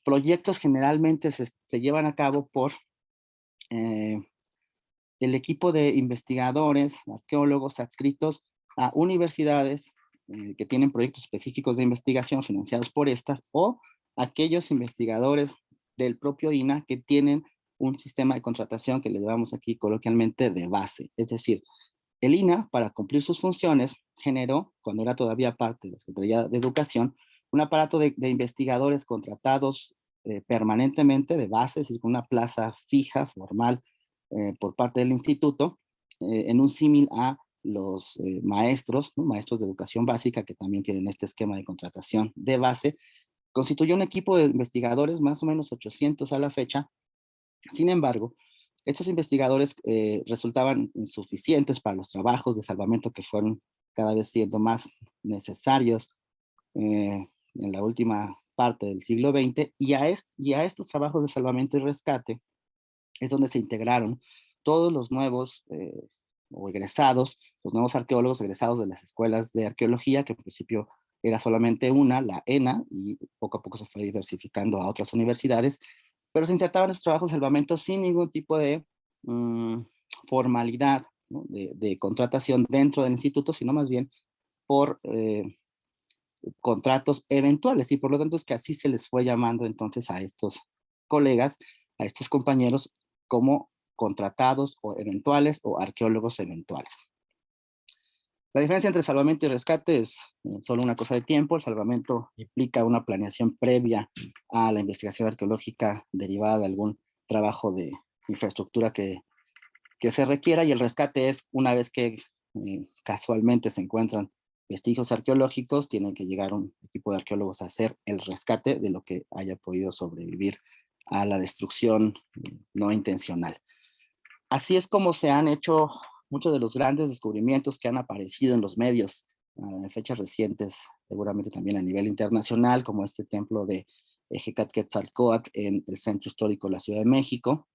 proyectos generalmente se llevan a cabo por el equipo de investigadores, arqueólogos adscritos a universidades que tienen proyectos específicos de investigación financiados por estas, o aquellos investigadores del propio INAH que tienen un sistema de contratación que le llamamos aquí coloquialmente de base. Es decir, el INAH, para cumplir sus funciones, generó, cuando era todavía parte de la Secretaría de Educación, un aparato de investigadores contratados permanentemente de base, es decir, con una plaza fija, formal, por parte del instituto, en un símil a los maestros, ¿no? Maestros de educación básica, que también tienen este esquema de contratación de base. Constituyó un equipo de investigadores, más o menos 800 a la fecha. Sin embargo, estos investigadores resultaban insuficientes para los trabajos de salvamento que fueron cada vez siendo más necesarios en la última parte del siglo XX, y a estos trabajos de salvamento y rescate es donde se integraron todos los nuevos o egresados, los nuevos arqueólogos egresados de las escuelas de arqueología, que en principio era solamente una, la ENA, y poco a poco se fue diversificando a otras universidades, pero se insertaban estos trabajos de salvamento sin ningún tipo de formalidad, ¿no? de contratación dentro del instituto, sino más bien por contratos eventuales, y por lo tanto es que así se les fue llamando entonces a estos colegas, a estos compañeros, como contratados o eventuales o arqueólogos eventuales. La diferencia entre salvamento y rescate es solo una cosa de tiempo. El salvamento implica una planeación previa a la investigación arqueológica derivada de algún trabajo de infraestructura que se requiera, y el rescate es una vez que casualmente se encuentran vestigios arqueológicos, tienen que llegar un equipo de arqueólogos a hacer el rescate de lo que haya podido sobrevivir a la destrucción no intencional. Así es como se han hecho muchos de los grandes descubrimientos que han aparecido en los medios en fechas recientes, seguramente también a nivel internacional, como este templo de Xecatl-Quetzalcóatl en el Centro Histórico de la Ciudad de México,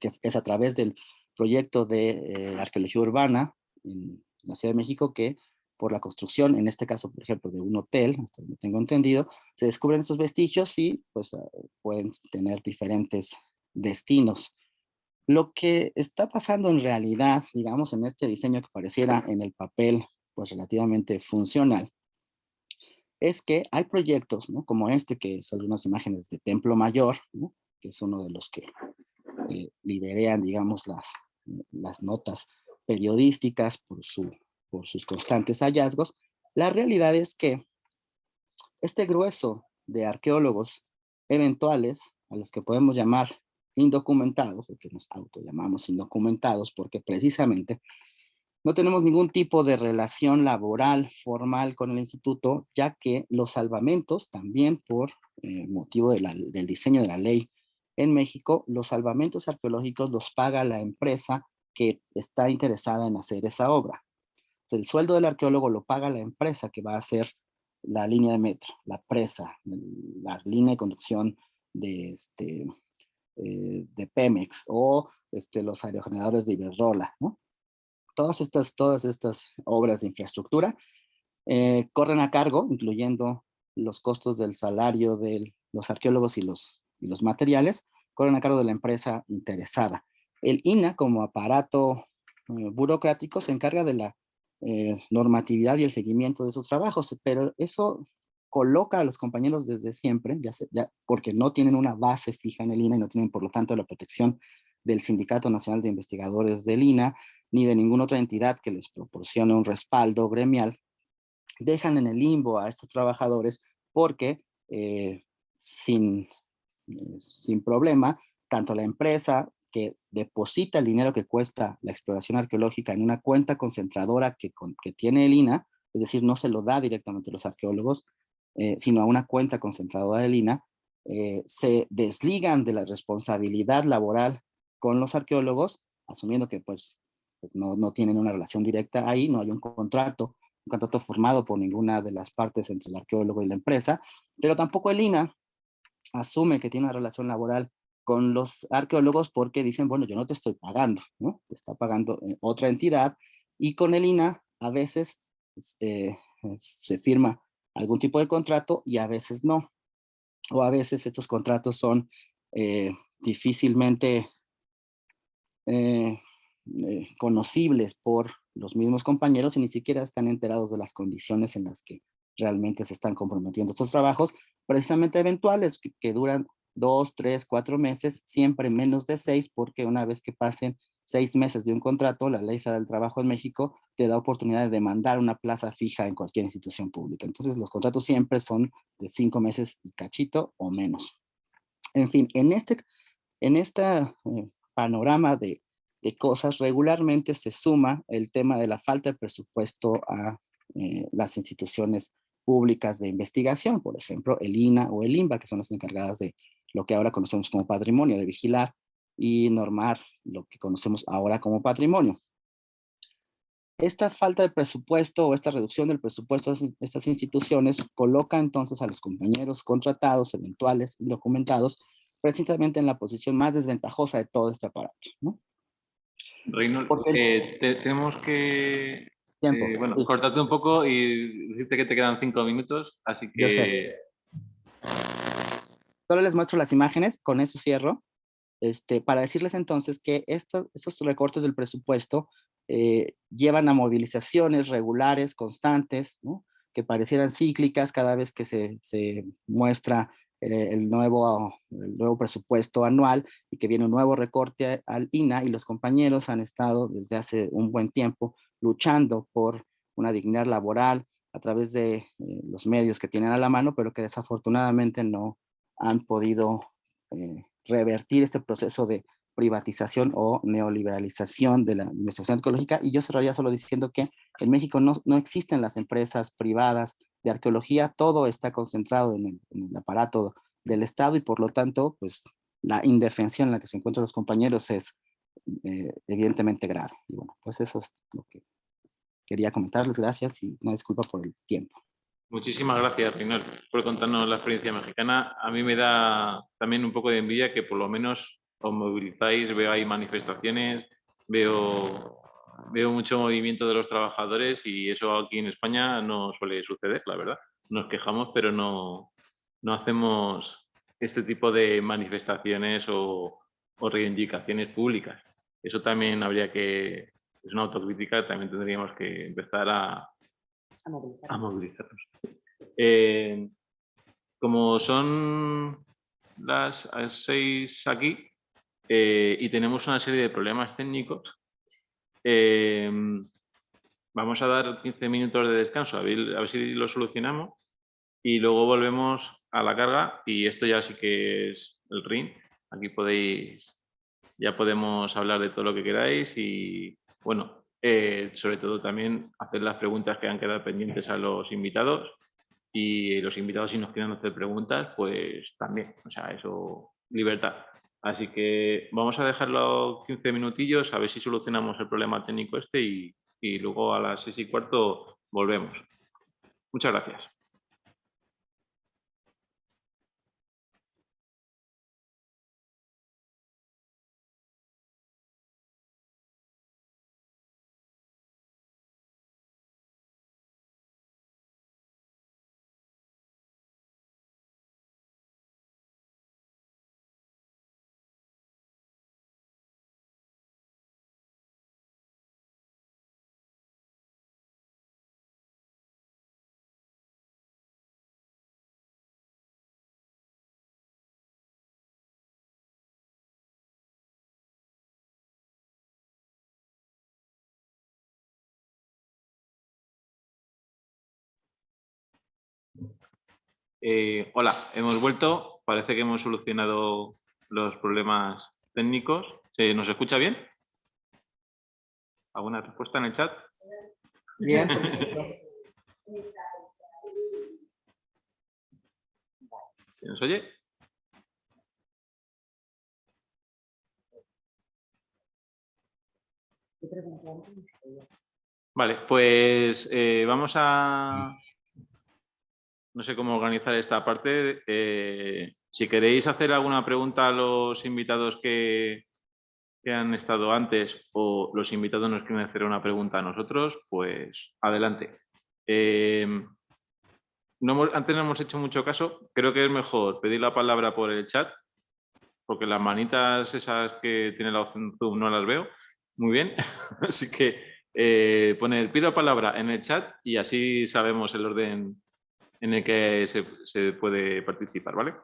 que es a través del proyecto de arqueología urbana en la Ciudad de México, que por la construcción, en este caso, por ejemplo, de un hotel, hasta donde tengo entendido, se descubren estos vestigios y pues pueden tener diferentes destinos. Lo que está pasando en realidad, digamos, en este diseño que pareciera en el papel pues relativamente funcional, es que hay proyectos, ¿no? Como este, que son unas imágenes de Templo Mayor, ¿no? Que es uno de los que liderean, digamos, las notas periodísticas por sus constantes hallazgos. La realidad es que este grueso de arqueólogos eventuales, a los que podemos llamar indocumentados, o que nos autollamamos indocumentados, porque precisamente no tenemos ningún tipo de relación laboral formal con el instituto, ya que los salvamentos, también por motivo del diseño de la ley en México, los salvamentos arqueológicos los paga la empresa que está interesada en hacer esa obra. Entonces, el sueldo del arqueólogo lo paga la empresa que va a hacer la línea de metro, la presa, la línea de conducción de, de Pemex o los aerogeneradores de Iberdrola, ¿no? Todas estas obras de infraestructura corren a cargo, incluyendo los costos del salario de los arqueólogos y los materiales, corren a cargo de la empresa interesada. El INAH, como aparato burocrático, se encarga de la normatividad y el seguimiento de esos trabajos, pero eso coloca a los compañeros desde siempre, porque no tienen una base fija en el INAH y no tienen, por lo tanto, la protección del Sindicato Nacional de Investigadores del INAH, ni de ninguna otra entidad que les proporcione un respaldo gremial, dejan en el limbo a estos trabajadores porque sin problema, tanto la empresa que deposita el dinero que cuesta la exploración arqueológica en una cuenta concentradora que tiene el INAH, es decir, no se lo da directamente a los arqueólogos, sino a una cuenta concentradora del INAH, se desligan de la responsabilidad laboral con los arqueólogos, asumiendo que pues no tienen una relación directa ahí, no hay un contrato formado por ninguna de las partes entre el arqueólogo y la empresa, pero tampoco el INAH asume que tiene una relación laboral con los arqueólogos porque dicen, bueno, yo no te estoy pagando, ¿no? Te está pagando otra entidad, y con el INAH a veces se firma algún tipo de contrato y a veces no, o a veces estos contratos son difícilmente conocibles por los mismos compañeros y ni siquiera están enterados de las condiciones en las que realmente se están comprometiendo estos trabajos, precisamente eventuales, que duran 2, 3, 4 meses, siempre menos de 6, porque una vez que pasen 6 meses de un contrato, la Ley Federal del Trabajo en México te da oportunidad de demandar una plaza fija en cualquier institución pública. Entonces los contratos siempre son de 5 meses y cachito o menos. En fin, en este panorama de cosas, regularmente se suma el tema de la falta de presupuesto a las instituciones públicas de investigación, por ejemplo, el INAH o el INBA, que son las encargadas de lo que ahora conocemos como patrimonio, de vigilar y normar lo que conocemos ahora como patrimonio. Esta falta de presupuesto o esta reducción del presupuesto de estas instituciones coloca entonces a los compañeros contratados, eventuales, documentados, precisamente en la posición más desventajosa de todo este aparato, ¿no? Reynold, tenemos que bueno, sí. cortarte un poco y decirte que te quedan 5 minutos, así Yo sé. que... Solo les muestro las imágenes, con eso cierro, para decirles entonces que estos recortes del presupuesto llevan a movilizaciones regulares, constantes, ¿no? Que parecieran cíclicas cada vez que se muestra el nuevo presupuesto anual y que viene un nuevo recorte al INAH, y los compañeros han estado desde hace un buen tiempo luchando por una dignidad laboral a través de los medios que tienen a la mano, pero que desafortunadamente no han podido revertir este proceso de privatización o neoliberalización de la investigación arqueológica. Y yo cerraría solo diciendo que en México no existen las empresas privadas de arqueología, todo está concentrado en el aparato del Estado, y por lo tanto, pues la indefensión en la que se encuentran los compañeros es evidentemente grave. Y bueno, pues eso es lo que quería comentarles. Gracias y una disculpa por el tiempo. Muchísimas gracias, Reynold, por contarnos la experiencia mexicana. A mí me da también un poco de envidia que por lo menos os movilizáis, veo ahí manifestaciones, veo mucho movimiento de los trabajadores, y eso aquí en España no suele suceder, la verdad. Nos quejamos, pero no hacemos este tipo de manifestaciones o o reivindicaciones públicas. Eso también habría que, es una autocrítica, también tendríamos que empezar a movilizarnos. Como son las 6 aquí y tenemos una serie de problemas técnicos, vamos a dar 15 minutos de descanso, a ver si lo solucionamos y luego volvemos a la carga y esto ya sí que es el ring. Aquí ya podemos hablar de todo lo que queráis y bueno, sobre todo también hacer las preguntas que han quedado pendientes a los invitados y los invitados si nos quieren hacer preguntas, pues también, o sea, eso, libertad. Así que vamos a dejarlo 15 minutillos a ver si solucionamos el problema técnico este y luego a las 6:15 volvemos. Muchas gracias. Hola, hemos vuelto. Parece que hemos solucionado los problemas técnicos. ¿Se nos escucha bien? ¿Alguna respuesta en el chat? Bien. ¿Se nos oye? Vale, pues vamos a... No sé cómo organizar esta parte. Si queréis hacer alguna pregunta a los invitados que han estado antes o los invitados nos quieren hacer una pregunta a nosotros, pues adelante. Antes no hemos hecho mucho caso. Creo que es mejor pedir la palabra por el chat, porque las manitas esas que tiene la opción Zoom no las veo muy bien. Así que poner pido palabra en el chat y así sabemos el orden en el que se puede participar, ¿vale?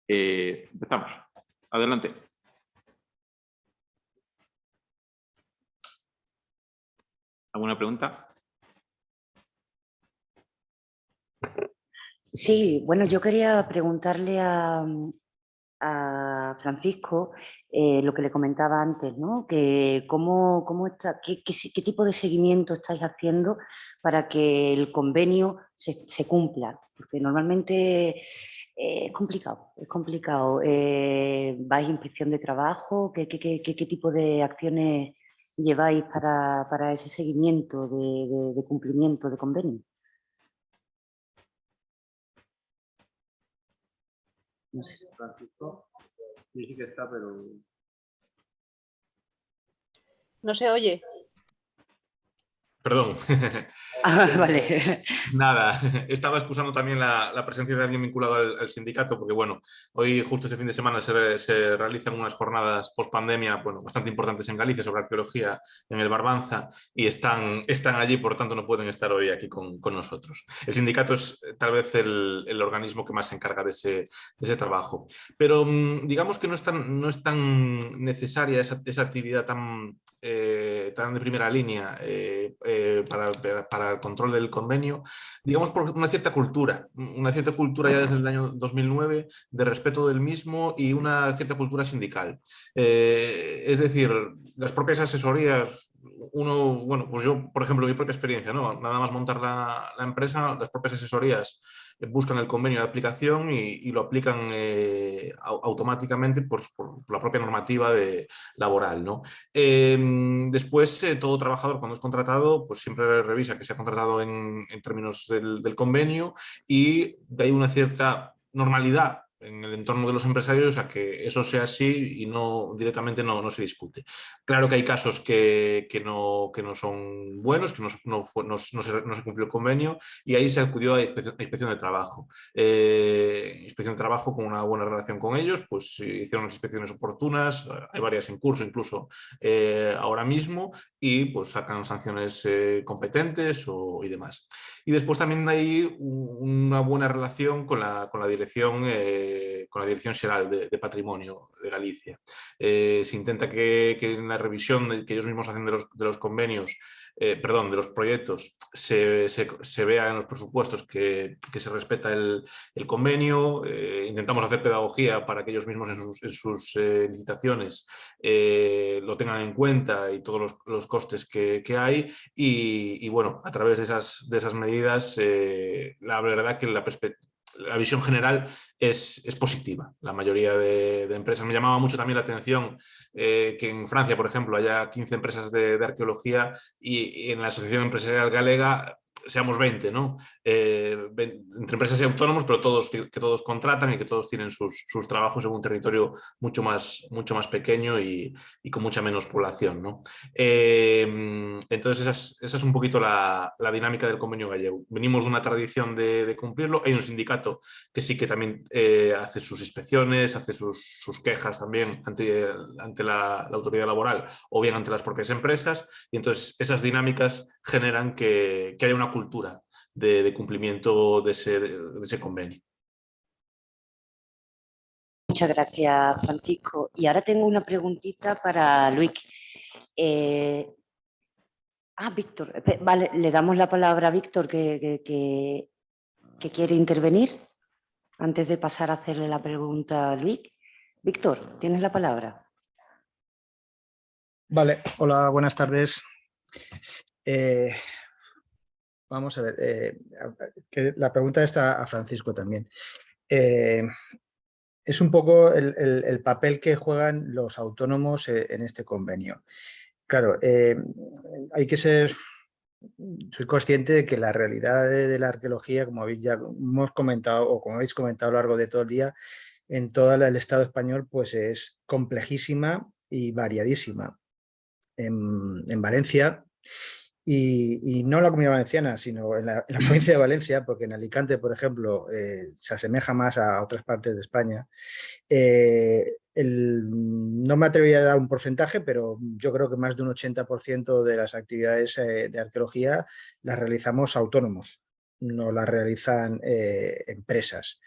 Empezamos. Adelante. ¿Alguna pregunta? Sí, bueno, yo quería preguntarle a Francisco lo que le comentaba antes, ¿no? Que cómo está, qué tipo de seguimiento estáis haciendo para que el convenio se cumpla, porque normalmente es complicado, es complicado. ¿Vais a inspección de trabajo? ¿Qué tipo de acciones lleváis para ese seguimiento de cumplimiento de convenio? No sé. Francisco, sí que está, pero... No se oye. Perdón. Ah, vale. Nada, estaba excusando también la presencia de alguien vinculado al sindicato, porque bueno, hoy justo este fin de semana se realizan unas jornadas post pandemia, bueno, bastante importantes en Galicia sobre arqueología en el Barbanza y están allí, por tanto no pueden estar hoy aquí con nosotros. El sindicato es tal vez el organismo que más se encarga de ese trabajo, pero digamos que no es tan necesaria esa actividad tan de primera línea para el control del convenio, digamos por una cierta cultura ya desde el año 2009 de respeto del mismo y una cierta cultura sindical. Es decir, las propias asesorías, bueno, pues yo, por ejemplo, mi propia experiencia, ¿no? Nada más montar la empresa, las propias asesorías buscan el convenio de aplicación y lo aplican automáticamente por la propia normativa laboral, ¿no? Después, todo trabajador cuando es contratado, pues siempre revisa que se ha contratado en términos del convenio y hay una cierta normalidad en el entorno de los empresarios a que eso sea así y no directamente no se discute. Claro que hay casos que no son buenos, que no se cumplió el convenio y ahí se acudió a inspección de trabajo. Inspección de trabajo con una buena relación con ellos, pues hicieron las inspecciones oportunas, hay varias en curso incluso ahora mismo y pues sacan sanciones competentes y demás. Y después también hay una buena relación con la dirección xeral de Patrimonio de Galicia. Se intenta que en la revisión que ellos mismos hacen de los convenios, de los proyectos, se vea en los presupuestos que se respeta el convenio. Intentamos hacer pedagogía para que ellos mismos en sus licitaciones lo tengan en cuenta y todos los costes que hay y bueno, a través de esas medidas la verdad que la visión general es positiva. La mayoría de empresas. Me llamaba mucho también la atención que en Francia, por ejemplo, haya 15 empresas de arqueología y en la Asociación Empresarial Galega seamos 20, ¿no? Entre empresas y autónomos, pero que todos contratan y que todos tienen sus trabajos en un territorio mucho más pequeño y con mucha menos población, ¿no? Entonces esa es un poquito la dinámica del convenio gallego. Venimos de una tradición de cumplirlo. Hay un sindicato que sí que también hace sus inspecciones, hace sus quejas también ante la autoridad laboral o bien ante las propias empresas y entonces esas dinámicas generan que haya una cultura de cumplimiento de ese convenio. Muchas gracias, Francisco. Y ahora tengo una preguntita para Luis. Víctor. Vale, le damos la palabra a Víctor que quiere intervenir antes de pasar a hacerle la pregunta a Luis. Víctor, tienes la palabra. Vale, hola, buenas tardes. Vamos a ver, que la pregunta está a Francisco también. Es un poco el papel que juegan los autónomos en este convenio. Claro, hay que ser... Soy consciente de que la realidad de la arqueología, como hemos comentado o como habéis comentado a lo largo de todo el día, en todo el Estado español, pues es complejísima y variadísima. En Valencia, y no en la Comunidad Valenciana, sino en la provincia de Valencia, porque en Alicante, por ejemplo, se asemeja más a otras partes de España. No me atrevería a dar un porcentaje, pero yo creo que más de un 80% de las actividades de arqueología las realizamos autónomos, no las realizan empresas.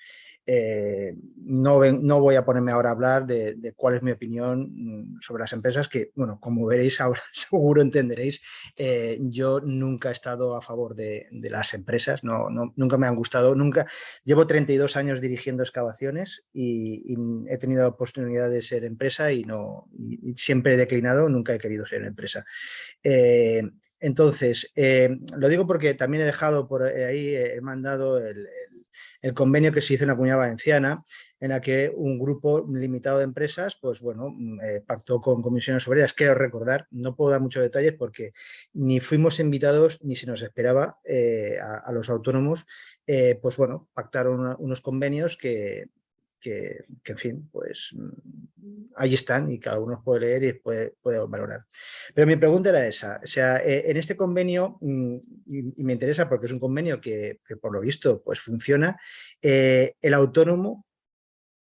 No voy a ponerme ahora a hablar de cuál es mi opinión sobre las empresas, que, bueno, como veréis ahora seguro entenderéis, yo nunca he estado a favor de las empresas, nunca me han gustado, llevo 32 años dirigiendo excavaciones y he tenido la oportunidad de ser empresa y siempre he declinado, nunca he querido ser empresa. Entonces, lo digo porque también he dejado por ahí, he mandado el convenio que se hizo en la Comunidad Valenciana, en la que un grupo limitado de empresas, pues bueno, pactó con comisiones obreras. Quiero recordar, no puedo dar muchos detalles porque ni fuimos invitados ni se nos esperaba a los autónomos, pues bueno, pactaron unos convenios que en fin, pues ahí están y cada uno puede leer y puede valorar. Pero mi pregunta era esa, o sea, en este convenio, y me interesa porque es un convenio que por lo visto pues funciona, el autónomo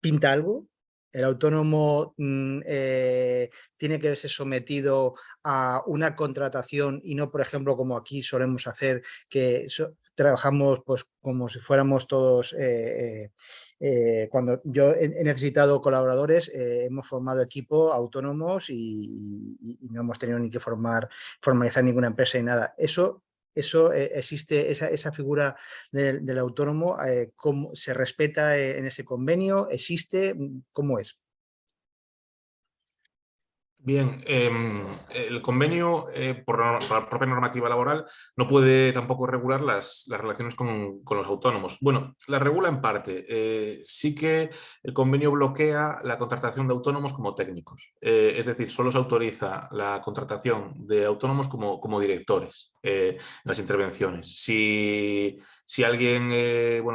pinta algo, el autónomo tiene que verse sometido a una contratación y no, por ejemplo, como aquí solemos hacer, que trabajamos pues como si fuéramos todos... cuando yo he necesitado colaboradores, hemos formado equipo autónomos y no hemos tenido ni que formalizar ninguna empresa ni nada. Eso existe, esa figura del autónomo, ¿cómo se respeta en ese convenio? ¿Existe? ¿Cómo es? Bien, el convenio, por la propia normativa laboral, no puede tampoco regular las relaciones con los autónomos. Bueno, la regula en parte. Sí que el convenio bloquea la contratación de autónomos como técnicos. Es decir, solo se autoriza la contratación de autónomos como directores en las intervenciones. Si alguien,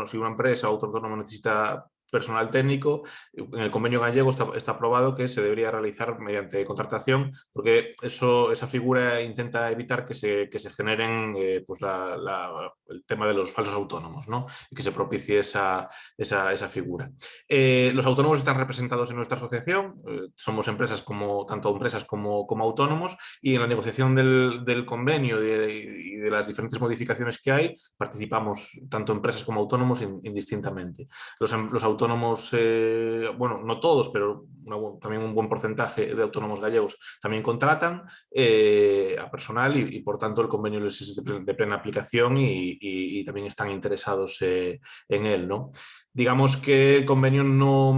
si una empresa o otro autónomo necesita personal técnico. En el convenio gallego está aprobado que se debería realizar mediante contratación, porque esa figura intenta evitar que se generen pues el tema de los falsos autónomos, ¿no? Y que se propicie esa figura. Los autónomos están representados en nuestra asociación, somos tanto empresas como autónomos, y en la negociación del convenio y de las diferentes modificaciones que hay, participamos tanto empresas como autónomos indistintamente. Los autónomos, bueno, no todos, pero también un buen porcentaje de autónomos gallegos también contratan a personal y por tanto el convenio les es de plena aplicación y también están interesados en él, ¿no? Digamos que el convenio no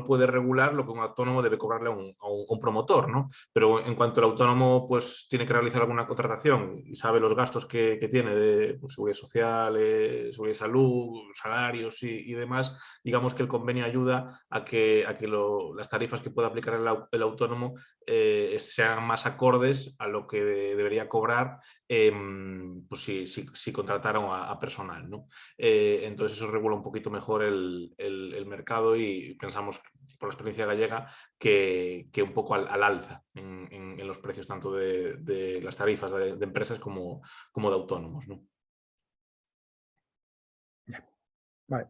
puede regular lo que un autónomo debe cobrarle a un promotor, ¿no? Pero en cuanto el autónomo pues, tiene que realizar alguna contratación y sabe los gastos que tiene de pues, seguridad social, seguridad de salud, salarios y demás, digamos que el convenio ayuda a que las tarifas que pueda aplicar el autónomo sean más acordes a lo que debería cobrar pues si contrataron a personal, ¿no? Entonces eso regula un poquito mejor el mercado y pensamos, por la experiencia gallega, que un poco al alza en los precios tanto de las tarifas de empresas como de autónomos, ¿no? Vale.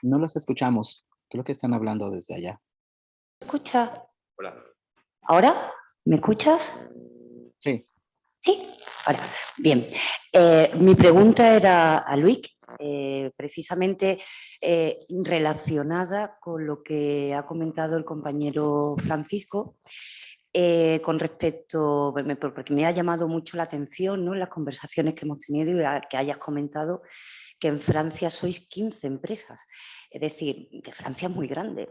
No los escuchamos. Creo que están hablando desde allá. ¿Escucha? Hola. ¿Ahora? ¿Me escuchas? Sí. Sí, ahora. Bien. Mi pregunta era a Luis, precisamente relacionada con lo que ha comentado el compañero Francisco, con respecto, porque me ha llamado mucho la atención, ¿no?, en las conversaciones que hemos tenido y que hayas comentado que en Francia sois 15 empresas. Es decir, que Francia es muy grande.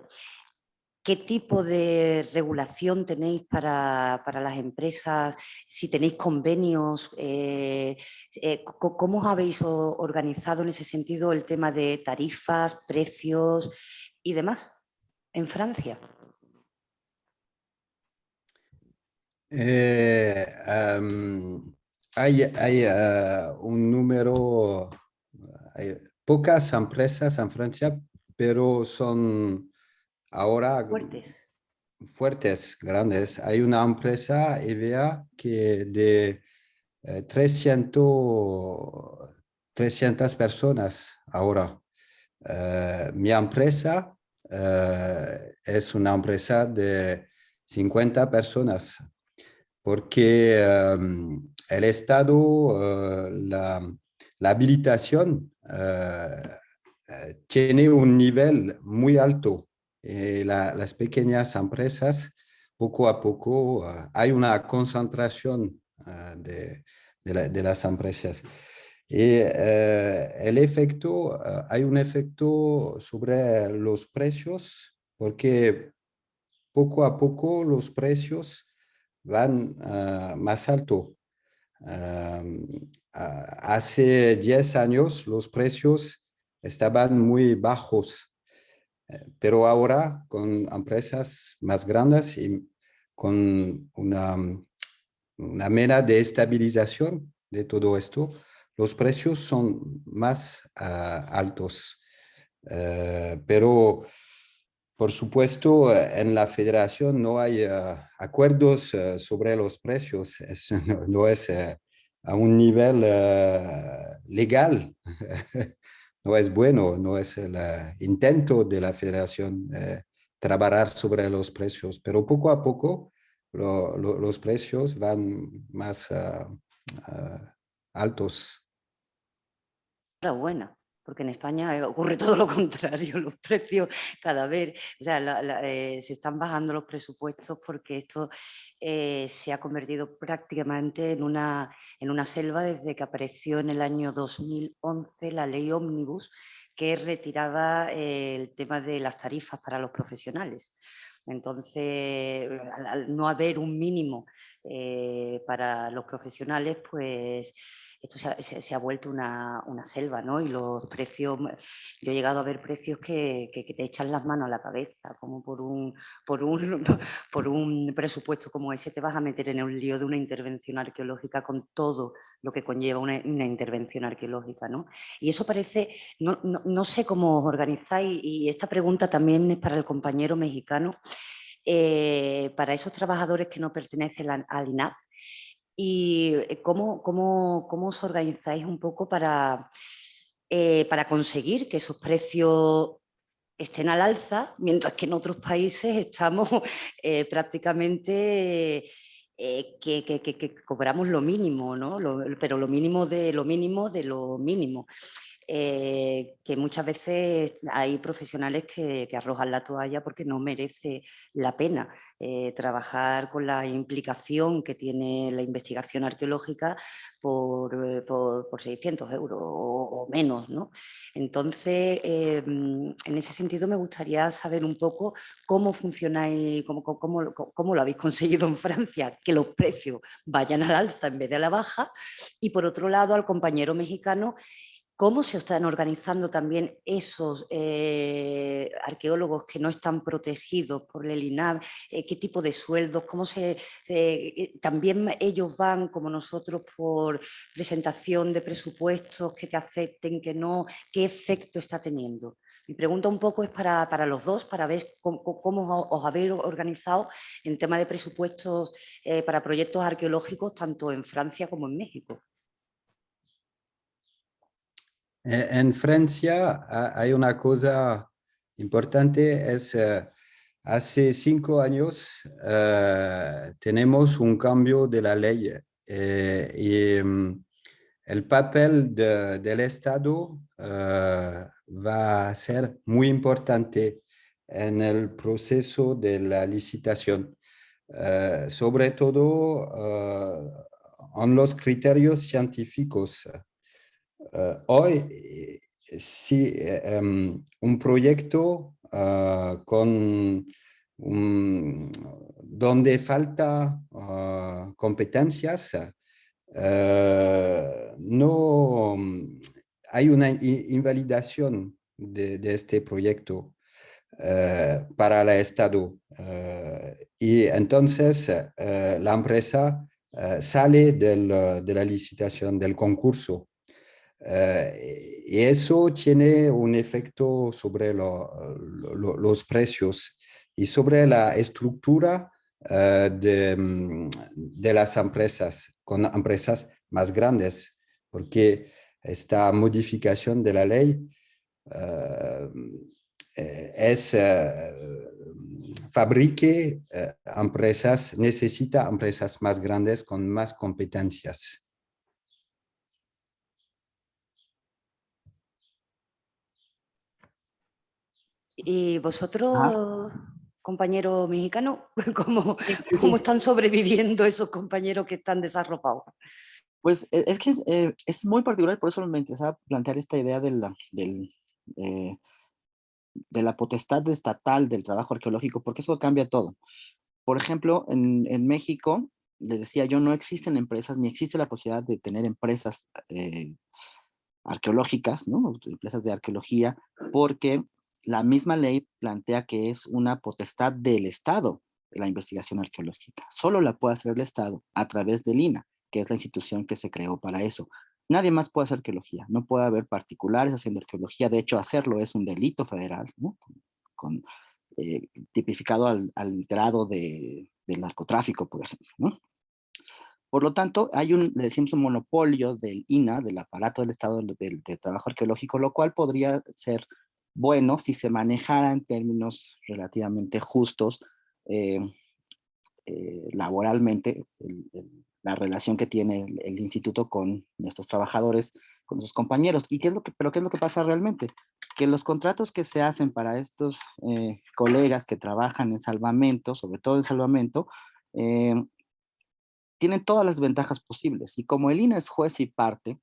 ¿Qué tipo de regulación tenéis para las empresas? Si tenéis convenios, ¿cómo os habéis organizado en ese sentido el tema de tarifas, precios y demás en Francia? Hay un número, hay pocas empresas en Francia, pero son ahora fuertes, grandes. Hay una empresa, EVA, que de 300 personas ahora. Mi empresa es una empresa de 50 personas, porque el Estado, la habilitación tiene un nivel muy alto. Las pequeñas empresas, poco a poco, hay una concentración de las empresas. Y hay un efecto sobre los precios, porque poco a poco los precios van más alto. Hace 10 años los precios estaban muy bajos, pero ahora con empresas más grandes y con una mera de estabilización de todo esto, los precios son más altos. Pero, por supuesto, en la federación no hay acuerdos sobre los precios. No es a un nivel legal. No es bueno, no es el intento de la federación trabajar sobre los precios, pero poco a poco los precios van más altos. Enhorabuena, porque en España ocurre todo lo contrario, los precios cada vez, o sea, se están bajando los presupuestos porque esto se ha convertido prácticamente en una selva desde que apareció en el año 2011 la ley Ómnibus, que retiraba el tema de las tarifas para los profesionales. Entonces, al no haber un mínimo para los profesionales, pues esto se ha vuelto una selva, ¿no? Y los precios, yo he llegado a ver precios que te echan las manos a la cabeza, como por un presupuesto como ese te vas a meter en un lío de una intervención arqueológica con todo lo que conlleva una intervención arqueológica, ¿no? Y eso parece, no sé cómo os organizáis, y esta pregunta también es para el compañero mexicano, para esos trabajadores que no pertenecen al INAP, y cómo os organizáis un poco para conseguir que esos precios estén al alza, mientras que en otros países estamos prácticamente que cobramos lo mínimo, ¿no? Pero lo mínimo de lo mínimo de lo mínimo. Que muchas veces hay profesionales que arrojan la toalla porque no merece la pena trabajar con la implicación que tiene la investigación arqueológica por 600 euros o menos, ¿no? Entonces, en ese sentido me gustaría saber un poco cómo funcionáis, cómo lo habéis conseguido en Francia, que los precios vayan al alza en vez de a la baja, y por otro lado al compañero mexicano, ¿cómo se están organizando también esos arqueólogos que no están protegidos por el INAH? ¿Qué tipo de sueldos? ¿También ellos van, como nosotros, por presentación de presupuestos, que te acepten, que no? ¿Qué efecto está teniendo? Mi pregunta un poco es para los dos, para ver cómo os habéis organizado en tema de presupuestos para proyectos arqueológicos, tanto en Francia como en México. En Francia hay una cosa importante, es hace 5 años tenemos un cambio de la ley y el papel del Estado va a ser muy importante en el proceso de la licitación, sobre todo en los criterios científicos. Hoy, si un proyecto donde falta competencias, no hay una invalidación de este proyecto para el Estado. Y entonces la empresa sale de la licitación, del concurso. Y eso tiene un efecto sobre los precios y sobre la estructura de las empresas, con empresas más grandes, porque esta modificación de la ley fabrique empresas, necesita empresas más grandes con más competencias. ¿Y vosotros, compañero mexicano, cómo están sobreviviendo esos compañeros que están desarropados? Pues es que es muy particular, por eso me interesaba plantear esta idea de la potestad estatal del trabajo arqueológico, porque eso cambia todo. Por ejemplo, en México, les decía yo, no existen empresas, ni existe la posibilidad de tener empresas arqueológicas, ¿no? Empresas de arqueología, porque la misma ley plantea que es una potestad del Estado la investigación arqueológica. Solo la puede hacer el Estado a través del INAH, que es la institución que se creó para eso. Nadie más puede hacer arqueología, no puede haber particulares haciendo arqueología, de hecho hacerlo es un delito federal, ¿no? Tipificado al grado del narcotráfico, por ejemplo, ¿no? Por lo tanto, le decimos un monopolio del INAH, del aparato del Estado de trabajo arqueológico, lo cual podría ser bueno si se manejara en términos relativamente justos laboralmente la relación que tiene el instituto con nuestros trabajadores, con sus compañeros. ¿Y qué es lo que pasa realmente? Que los contratos que se hacen para estos colegas que trabajan en salvamento, sobre todo en salvamento, tienen todas las ventajas posibles. Y como el INAH es juez y parte,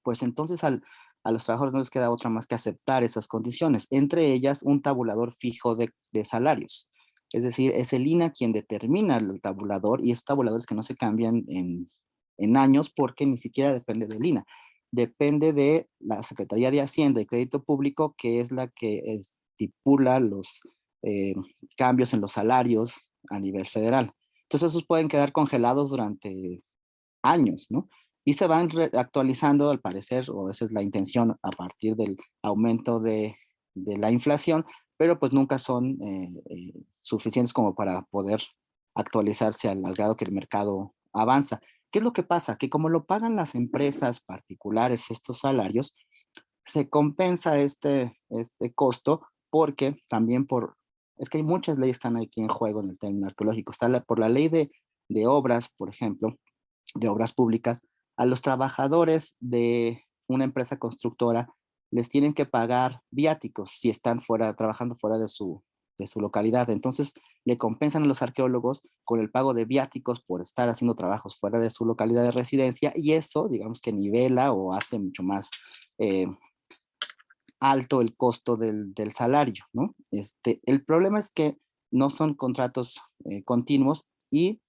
pues entonces al a los trabajadores no les queda otra más que aceptar esas condiciones, entre ellas un tabulador fijo de salarios. Es decir, es el INAH quien determina el tabulador, y esos tabuladores que no se cambian en años porque ni siquiera depende del INAH. Depende de la Secretaría de Hacienda y Crédito Público, que es la que estipula los cambios en los salarios a nivel federal. Entonces esos pueden quedar congelados durante años, ¿no? Y se van actualizando al parecer, o esa es la intención, a partir del aumento de la inflación, pero pues nunca son suficientes como para poder actualizarse al grado que el mercado avanza. ¿Qué es lo que pasa? Que como lo pagan las empresas particulares estos salarios, se compensa este costo porque también es que hay muchas leyes que están aquí en juego en el término arqueológico. Está por la ley de obras, por ejemplo, de obras públicas, a los trabajadores de una empresa constructora les tienen que pagar viáticos si están trabajando fuera de su localidad. Entonces le compensan a los arqueólogos con el pago de viáticos por estar haciendo trabajos fuera de su localidad de residencia, y eso, digamos que nivela o hace mucho más alto el costo del salario, ¿no? El problema es que no son contratos continuos, y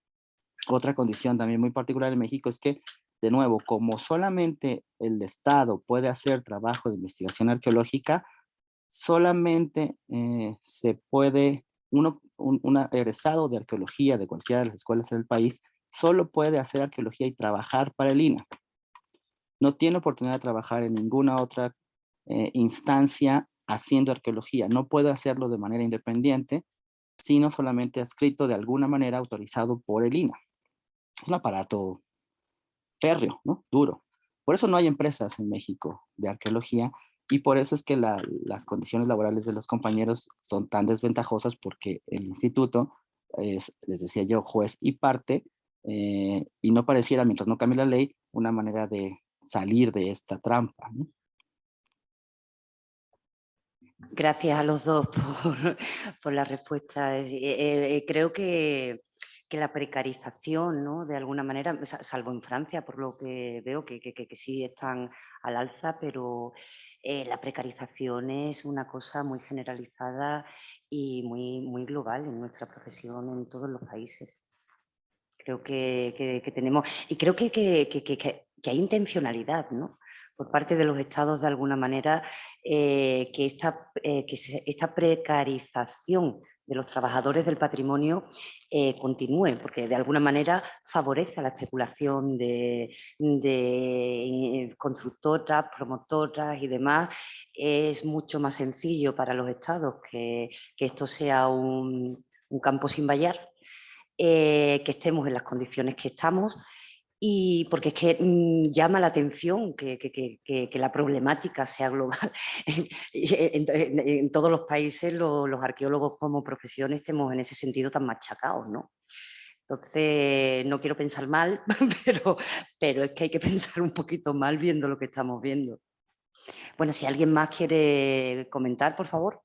otra condición también muy particular en México es que, de nuevo, como solamente el Estado puede hacer trabajo de investigación arqueológica, solamente se puede, un egresado de arqueología de cualquiera de las escuelas del país, solo puede hacer arqueología y trabajar para el INAH. No tiene oportunidad de trabajar en ninguna otra instancia haciendo arqueología. No puede hacerlo de manera independiente, sino solamente adscrito de alguna manera autorizado por el INAH. Es un aparato férreo, ¿no? Duro. Por eso no hay empresas en México de arqueología, y por eso es que las condiciones laborales de los compañeros son tan desventajosas, porque el instituto es, les decía yo, juez y parte, y no pareciera, mientras no cambie la ley, una manera de salir de esta trampa, ¿no? Gracias a los dos por la respuesta. Creo que la precarización, ¿no? De alguna manera, salvo en Francia, por lo que veo, que sí están al alza, pero la precarización es una cosa muy generalizada y muy global en nuestra profesión en todos los países. Creo que tenemos, y creo que hay intencionalidad, ¿no? Por parte de los estados, de alguna manera, que esta precarización de los trabajadores del patrimonio continúe, porque de alguna manera favorece a la especulación de constructoras, promotoras y demás. Es mucho más sencillo para los estados que esto sea un campo sin vallar, que estemos en las condiciones que estamos, y porque es que llama la atención que la problemática sea global. En todos los países los arqueólogos como profesión estemos en ese sentido tan machacados, ¿no? Entonces, no quiero pensar mal, pero es que hay que pensar un poquito mal viendo lo que estamos viendo. Bueno, si alguien más quiere comentar, por favor.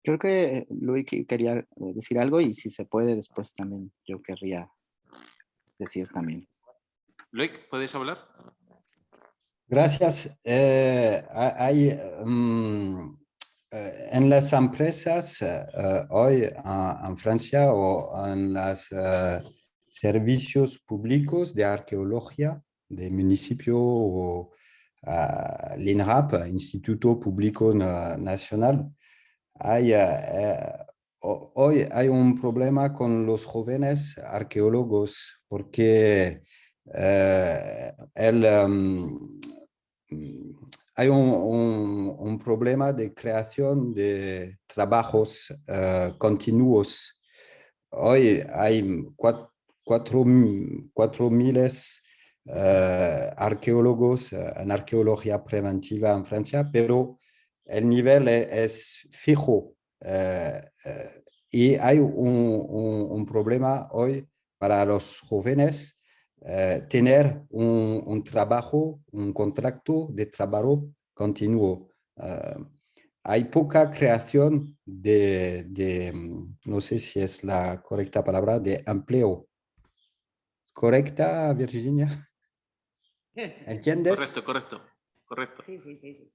Creo que Luis quería decir algo, y si se puede después también yo querría decir también. Luis, ¿puedes hablar? Gracias. En las empresas hoy en Francia, o en los servicios públicos de arqueología de municipio, o l'INRAP, Instituto Público Nacional, hoy hay un problema con los jóvenes arqueólogos, porque hay un problema de creación de trabajos continuos. Hoy hay 4.000 arqueólogos en arqueología preventiva en Francia, pero el nivel es fijo, y hay un problema hoy para los jóvenes tener un trabajo, un contrato de trabajo continuo. hay poca creación no sé si es la correcta palabra, de empleo. ¿Correcta, Virginia? ¿Entiendes? Correcto. Sí, sí, sí.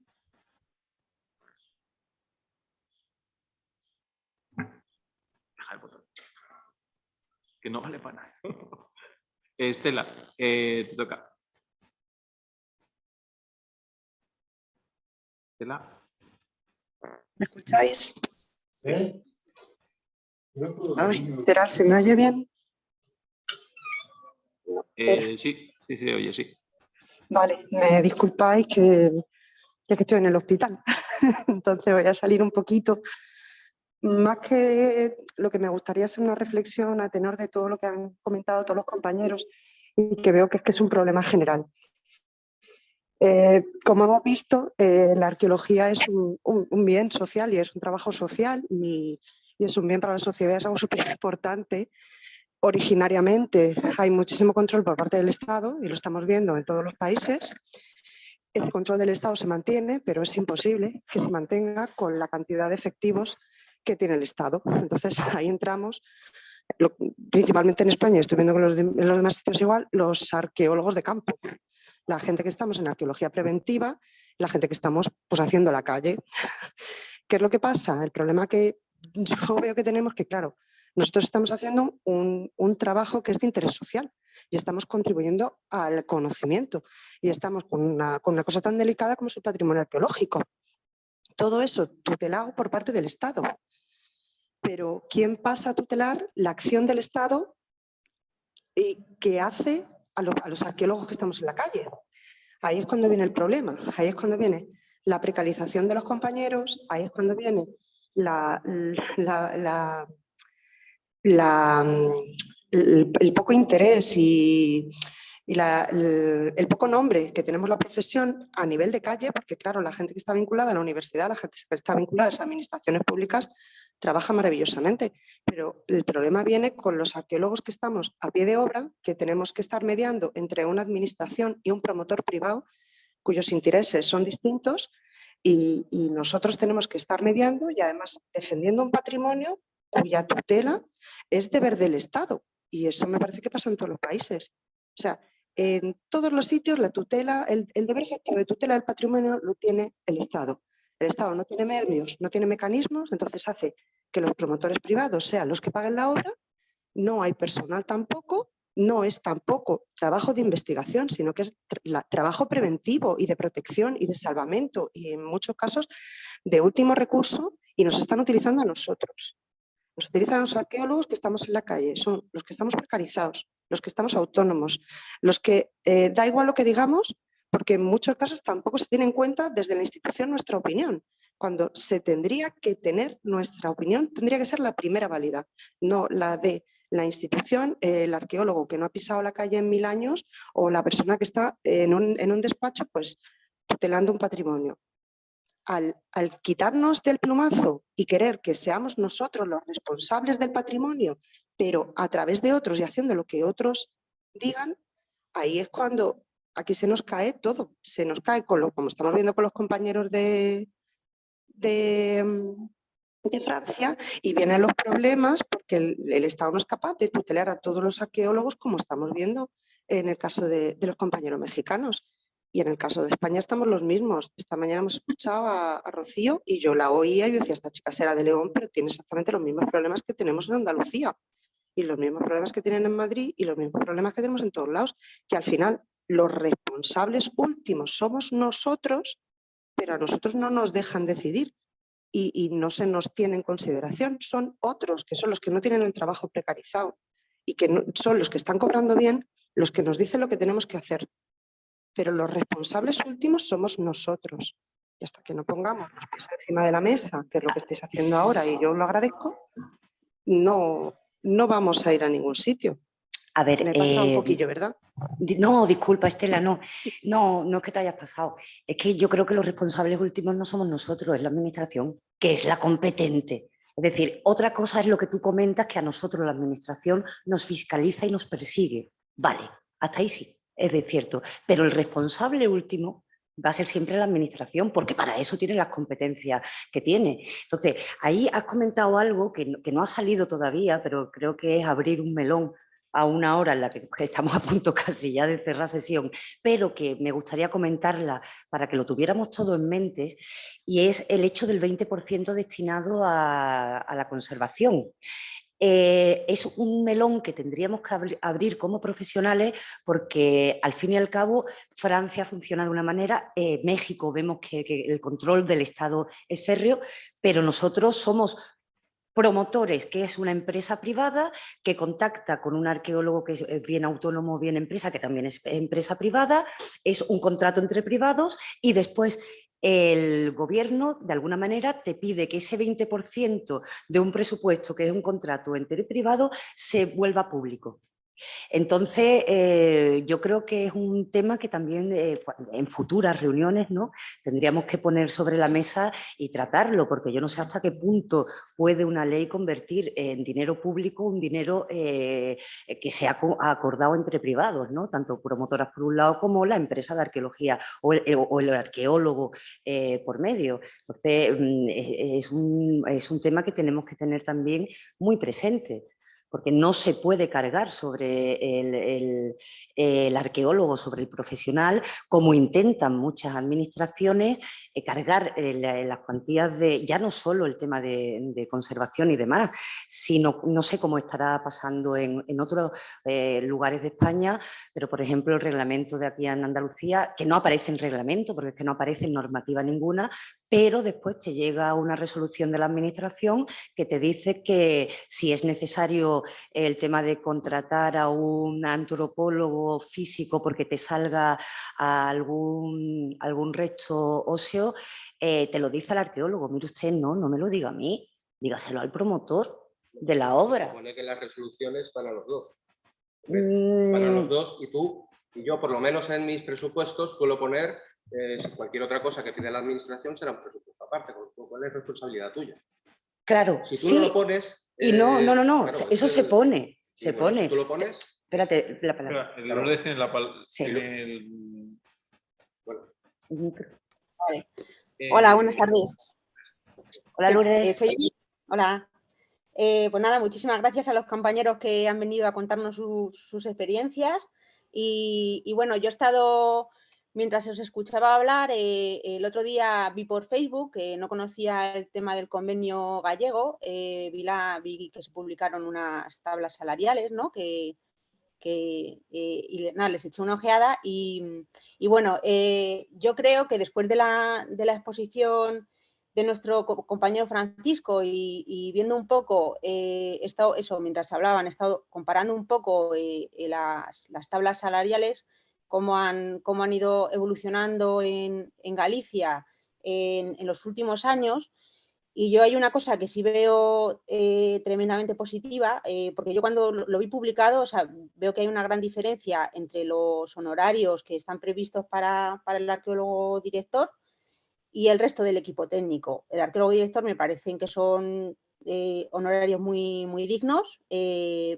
Deja el botón. Que no vale para nada. Estela, te toca. Estela. ¿Me escucháis? Ay, esperar, ¿se me oye bien? No, Sí, oye, sí. Vale, me disculpáis que estoy en el hospital. Entonces voy a salir un poquito. Más que lo que me gustaría hacer una reflexión a tenor de todo lo que han comentado todos los compañeros y que veo que es un problema general. Como hemos visto, la arqueología es un bien social y es un trabajo social y es un bien para la sociedad, es algo súper importante. Originariamente hay muchísimo control por parte del Estado y lo estamos viendo en todos los países. Ese control del Estado se mantiene, pero es imposible que se mantenga con la cantidad de efectivos que tiene el Estado. Entonces ahí entramos, principalmente en España, estoy viendo que en los demás sitios igual, los arqueólogos de campo. La gente que estamos en arqueología preventiva, la gente que estamos pues, haciendo la calle. ¿Qué es lo que pasa? El problema que yo veo que tenemos que, claro, nosotros estamos haciendo un trabajo que es de interés social y estamos contribuyendo al conocimiento y estamos con una cosa tan delicada como es el patrimonio arqueológico. Todo eso tutelado por parte del Estado. Pero ¿quién pasa a tutelar la acción del Estado que hace a los arqueólogos que estamos en la calle? Ahí es cuando viene el problema, ahí es cuando viene la precarización de los compañeros, ahí es cuando viene el poco interés y el poco nombre que tenemos la profesión a nivel de calle, porque claro, la gente que está vinculada a la universidad, la gente que está vinculada a las administraciones públicas, trabaja maravillosamente, pero el problema viene con los arqueólogos que estamos a pie de obra, que tenemos que estar mediando entre una administración y un promotor privado, cuyos intereses son distintos, y nosotros tenemos que estar mediando y además defendiendo un patrimonio cuya tutela es deber del Estado. Y eso me parece que pasa en todos los países. O sea, en todos los sitios la tutela, el deber efectivo de tutela del patrimonio lo tiene el Estado. El Estado no tiene medios, no tiene mecanismos, entonces hace que los promotores privados sean los que paguen la obra, no hay personal tampoco, no es tampoco trabajo de investigación, sino que es trabajo preventivo y de protección y de salvamento y en muchos casos de último recurso y nos están utilizando a nosotros. Nos utilizan los arqueólogos que estamos en la calle, son los que estamos precarizados, los que estamos autónomos, los que da igual lo que digamos, porque en muchos casos tampoco se tiene en cuenta desde la institución nuestra opinión. Cuando se tendría que tener nuestra opinión, tendría que ser la primera válida, no la de la institución, el arqueólogo que no ha pisado la calle en 1000 años o la persona que está en un despacho pues tutelando un patrimonio. Al quitarnos del plumazo y querer que seamos nosotros los responsables del patrimonio, pero a través de otros y haciendo lo que otros digan, ahí es cuando aquí se nos cae todo. Se nos cae, como estamos viendo con los compañeros de Francia, y vienen los problemas porque el Estado no es capaz de tutelar a todos los arqueólogos como estamos viendo en el caso de los compañeros mexicanos. Y en el caso de España estamos los mismos. Esta mañana hemos escuchado a Rocío y yo la oía y yo decía, esta chica será de León, pero tiene exactamente los mismos problemas que tenemos en Andalucía y los mismos problemas que tienen en Madrid y los mismos problemas que tenemos en todos lados, que al final los responsables últimos somos nosotros, pero a nosotros no nos dejan decidir y no se nos tiene en consideración. Son otros, que son los que no tienen el trabajo precarizado y que son los que están cobrando bien, los que nos dicen lo que tenemos que hacer. Pero los responsables últimos somos nosotros. Y hasta que no pongamos los pies encima de la mesa, que es lo que estáis haciendo ahora, y yo lo agradezco, no vamos a ir a ningún sitio. A ver, me pasa un poquillo, ¿verdad? No, disculpa, Estela, no es que te hayas pasado. Es que yo creo que los responsables últimos no somos nosotros, es la administración, que es la competente. Es decir, otra cosa es lo que tú comentas, que a nosotros la administración nos fiscaliza y nos persigue. Vale, hasta ahí sí, es de cierto. Pero el responsable último va a ser siempre la administración, porque para eso tiene las competencias que tiene. Entonces, ahí has comentado algo que no ha salido todavía, pero creo que es abrir un melón a una hora en la que estamos a punto casi ya de cerrar sesión, pero que me gustaría comentarla para que lo tuviéramos todo en mente, y es el hecho del 20% destinado a la conservación. Es un melón que tendríamos que abrir como profesionales, porque al fin y al cabo Francia funciona de una manera, México vemos que el control del Estado es férreo, pero nosotros somos promotores, que es una empresa privada que contacta con un arqueólogo que es bien autónomo, bien empresa, que también es empresa privada, es un contrato entre privados, y después el gobierno, de alguna manera, te pide que ese 20% de un presupuesto, que es un contrato entre privado, se vuelva público. Entonces, yo creo que es un tema que también en futuras reuniones, ¿no?, tendríamos que poner sobre la mesa y tratarlo, porque yo no sé hasta qué punto puede una ley convertir en dinero público un dinero que se ha acordado entre privados, ¿no?, tanto promotoras por un lado como la empresa de arqueología o el arqueólogo por medio. Entonces, es un tema que tenemos que tener también muy presente, porque no se puede cargar sobre el arqueólogo, sobre el profesional, como intentan muchas administraciones, cargar las cuantías de, ya no solo el tema de conservación y demás, sino, no sé cómo estará pasando en otros lugares de España, pero por ejemplo el reglamento de aquí en Andalucía, que no aparece en reglamento, porque es que no aparece en normativa ninguna, pero después te llega una resolución de la administración que te dice que si es necesario el tema de contratar a un antropólogo físico porque te salga algún resto óseo, te lo dice el arqueólogo. Mire usted, no me lo diga a mí, dígaselo al promotor de la obra. Se supone que las resoluciones van a los dos. Van a los dos, y tú y yo, por lo menos en mis presupuestos, suelo poner cualquier otra cosa que pide la administración será un presupuesto aparte, con lo cual es responsabilidad tuya. Claro, si tú no lo pones... y no, claro, eso se pone, se bueno, pone. Si tú lo pones... Espérate, la palabra. El Lourdes tiene la palabra. Sí. Bueno. Vale. Hola, buenas tardes. Hola, Lourdes. Hola. Pues nada, muchísimas gracias a los compañeros que han venido a contarnos sus experiencias. Y bueno, yo he estado, mientras os escuchaba hablar, el otro día vi por Facebook, que no conocía el tema del convenio gallego, vi que se publicaron unas tablas salariales, ¿no?, y nada, les eché una ojeada y bueno, yo creo que después de la exposición de nuestro compañero Francisco y viendo un poco, mientras hablaban, he estado comparando un poco las tablas salariales, cómo han ido evolucionando en Galicia en los últimos años. Y yo hay una cosa que sí veo tremendamente positiva, porque yo cuando lo vi publicado, o sea, veo que hay una gran diferencia entre los honorarios que están previstos para el arqueólogo director y el resto del equipo técnico. El arqueólogo director me parecen que son honorarios muy, muy dignos,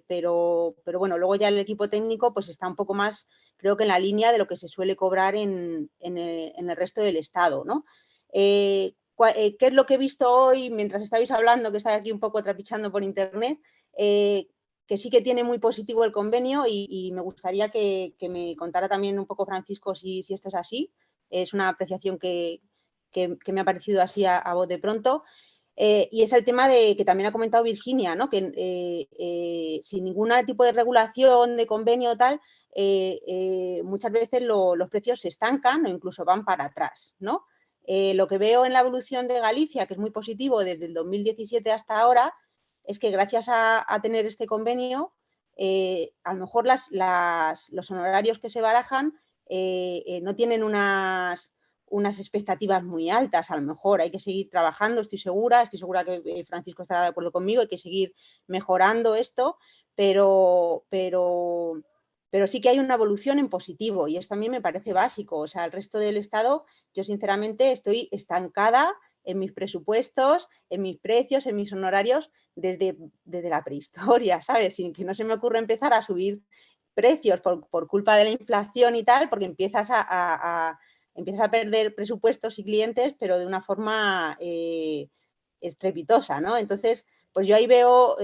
pero bueno, luego ya el equipo técnico pues está un poco más, creo que en la línea de lo que se suele cobrar en el resto del Estado, ¿no? ¿Qué es lo que he visto hoy mientras estáis hablando, que estáis aquí un poco trapichando por internet? Que sí que tiene muy positivo el convenio y me gustaría que me contara también un poco Francisco si esto es así. Es una apreciación que me ha parecido así a voz de pronto. Y es el tema de que también ha comentado Virginia, ¿no?, que sin ningún tipo de regulación, de convenio o tal, muchas veces los precios se estancan o incluso van para atrás, ¿no? Lo que veo en la evolución de Galicia, que es muy positivo desde el 2017 hasta ahora, es que gracias a tener este convenio, a lo mejor los honorarios que se barajan no tienen unas expectativas muy altas. A lo mejor hay que seguir trabajando, estoy segura que Francisco estará de acuerdo conmigo, hay que seguir mejorando esto, pero sí que hay una evolución en positivo y esto a mí me parece básico. O sea, el resto del Estado, yo sinceramente estoy estancada en mis presupuestos, en mis precios, en mis honorarios desde la prehistoria, ¿sabes? Sin que no se me ocurra empezar a subir precios por culpa de la inflación y tal, porque empiezas a empiezas a perder presupuestos y clientes, pero de una forma estrepitosa, ¿no? Entonces, pues yo ahí veo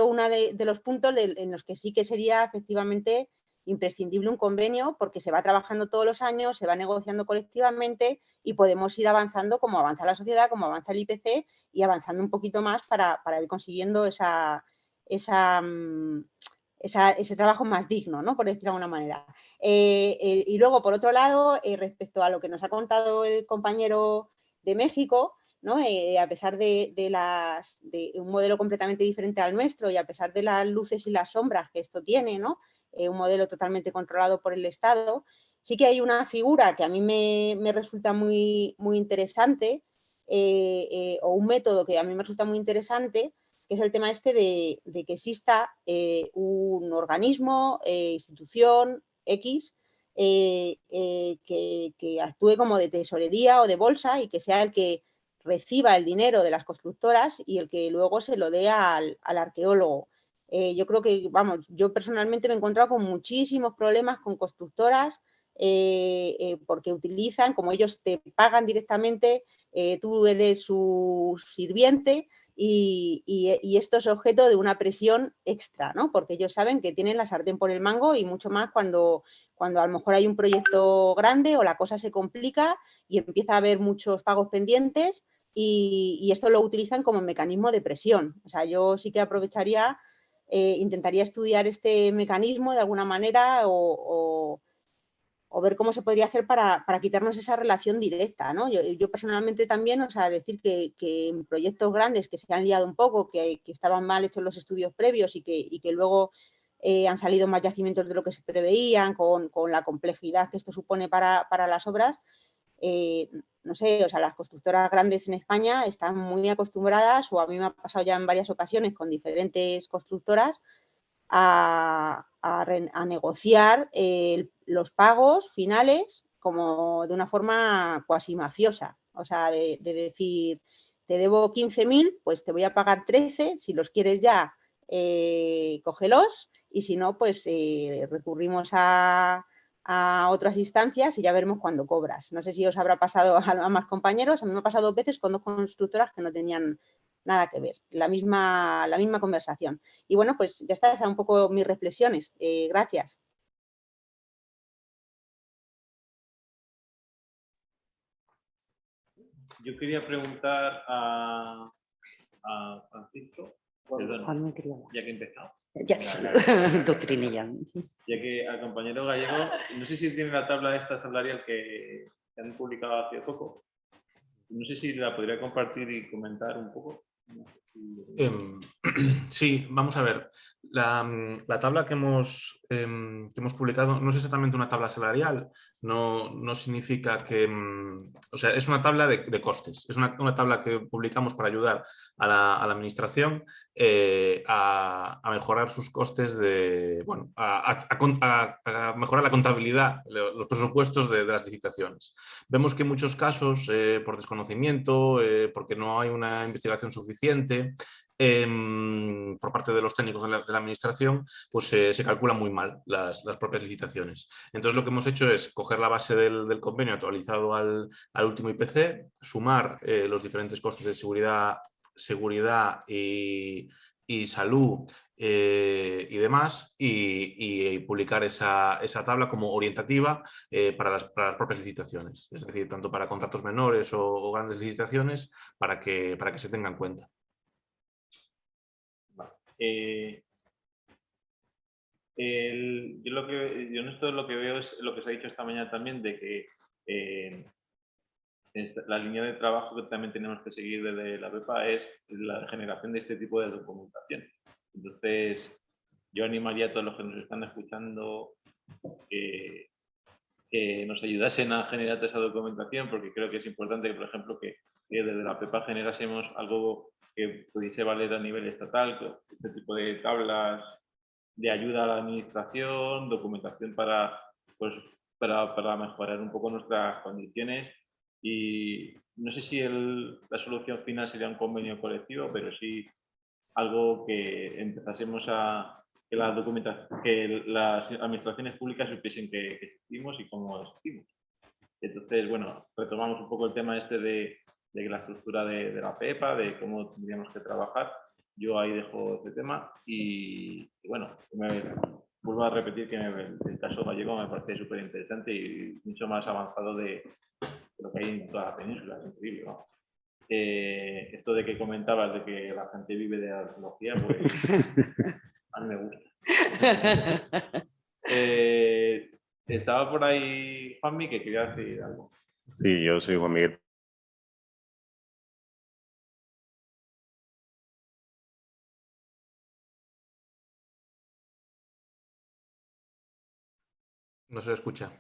uno de los puntos en los que sí que sería efectivamente imprescindible un convenio, porque se va trabajando todos los años, se va negociando colectivamente y podemos ir avanzando como avanza la sociedad, como avanza el IPC y avanzando un poquito más para ir consiguiendo ese trabajo más digno, ¿no? Por decirlo de alguna manera. Y luego, por otro lado, respecto a lo que nos ha contado el compañero de México, ¿no? A pesar de un modelo completamente diferente al nuestro y a pesar de las luces y las sombras que esto tiene, ¿no? Un modelo totalmente controlado por el Estado, sí que hay una figura que a mí me resulta muy, muy interesante, o un método que a mí me resulta muy interesante, que es el tema este de que exista un organismo, institución X, que actúe como de tesorería o de bolsa y que sea el que reciba el dinero de las constructoras y el que luego se lo dé al arqueólogo. Yo creo que, vamos, yo personalmente me he encontrado con muchísimos problemas con constructoras porque utilizan, como ellos te pagan directamente, tú eres su sirviente y esto es objeto de una presión extra, ¿no? Porque ellos saben que tienen la sartén por el mango y mucho más cuando a lo mejor hay un proyecto grande o la cosa se complica y empieza a haber muchos pagos pendientes y esto lo utilizan como mecanismo de presión. O sea, yo sí que aprovecharía, intentaría estudiar este mecanismo de alguna manera o ver cómo se podría hacer para quitarnos esa relación directa, ¿no? Yo personalmente también, o sea, decir que en proyectos grandes que se han liado un poco, que estaban mal hechos los estudios previos y que luego han salido más yacimientos de lo que se preveían, con la complejidad que esto supone para las obras, no sé, o sea, las constructoras grandes en España están muy acostumbradas, o a mí me ha pasado ya en varias ocasiones con diferentes constructoras, a negociar los pagos finales como de una forma cuasi mafiosa. O sea, de decir, te debo 15.000, pues te voy a pagar 13, si los quieres ya, cógelos, y si no, pues recurrimos a otras instancias y ya veremos cuándo cobras. No sé si os habrá pasado a más compañeros, a mí me ha pasado 2 veces con 2 constructoras que no tenían nada que ver, la misma conversación. Y bueno, pues ya está, esas son un poco mis reflexiones. Gracias. Yo quería preguntar a Francisco, perdón, ya que he empezado. Ya, doctrinilla. Ya que al compañero gallego, no sé si tiene la tabla esta salarial que han publicado hace poco. No sé si la podría compartir y comentar un poco. Sí, vamos a ver. La tabla que hemos publicado no es exactamente una tabla salarial, no significa que... o sea, es una tabla de costes, es una tabla que publicamos para ayudar a la administración a mejorar sus costes, bueno, a mejorar la contabilidad, los presupuestos de las licitaciones. Vemos que en muchos casos, por desconocimiento, porque no hay una investigación suficiente, por parte de los técnicos de la administración, pues se calculan muy mal las propias licitaciones. Entonces lo que hemos hecho es coger la base del convenio actualizado al último IPC, sumar los diferentes costes de seguridad y salud y demás, y publicar esa tabla como orientativa para las propias licitaciones, es decir, tanto para contratos menores o grandes licitaciones, para que se tenga en cuenta. Yo en esto lo que veo es lo que se ha dicho esta mañana también, de que la línea de trabajo que también tenemos que seguir desde la PEPA es la generación de este tipo de documentación. Entonces, yo animaría a todos los que nos están escuchando que nos ayudasen a generar toda esa documentación, porque creo que es importante que, por ejemplo, que desde la PEPA generásemos algo que pudiese valer a nivel estatal, este tipo de tablas de ayuda a la administración, documentación para mejorar un poco nuestras condiciones. Y no sé si la solución final sería un convenio colectivo, pero sí algo que empezásemos a que las administraciones públicas supiesen que existimos y cómo existimos. Entonces, bueno, retomamos un poco el tema este de la estructura de la PEPA, de cómo tendríamos que trabajar. Yo ahí dejo este tema y bueno, vuelvo a repetir que el caso gallego me parece súper interesante y mucho más avanzado de lo que hay en toda la península, es increíble, ¿no? Esto de que comentabas de que la gente vive de la arqueología, pues a mí me gusta. Estaba por ahí Juanmi que quería decir algo. Sí, yo soy Juan Miguel. No se escucha.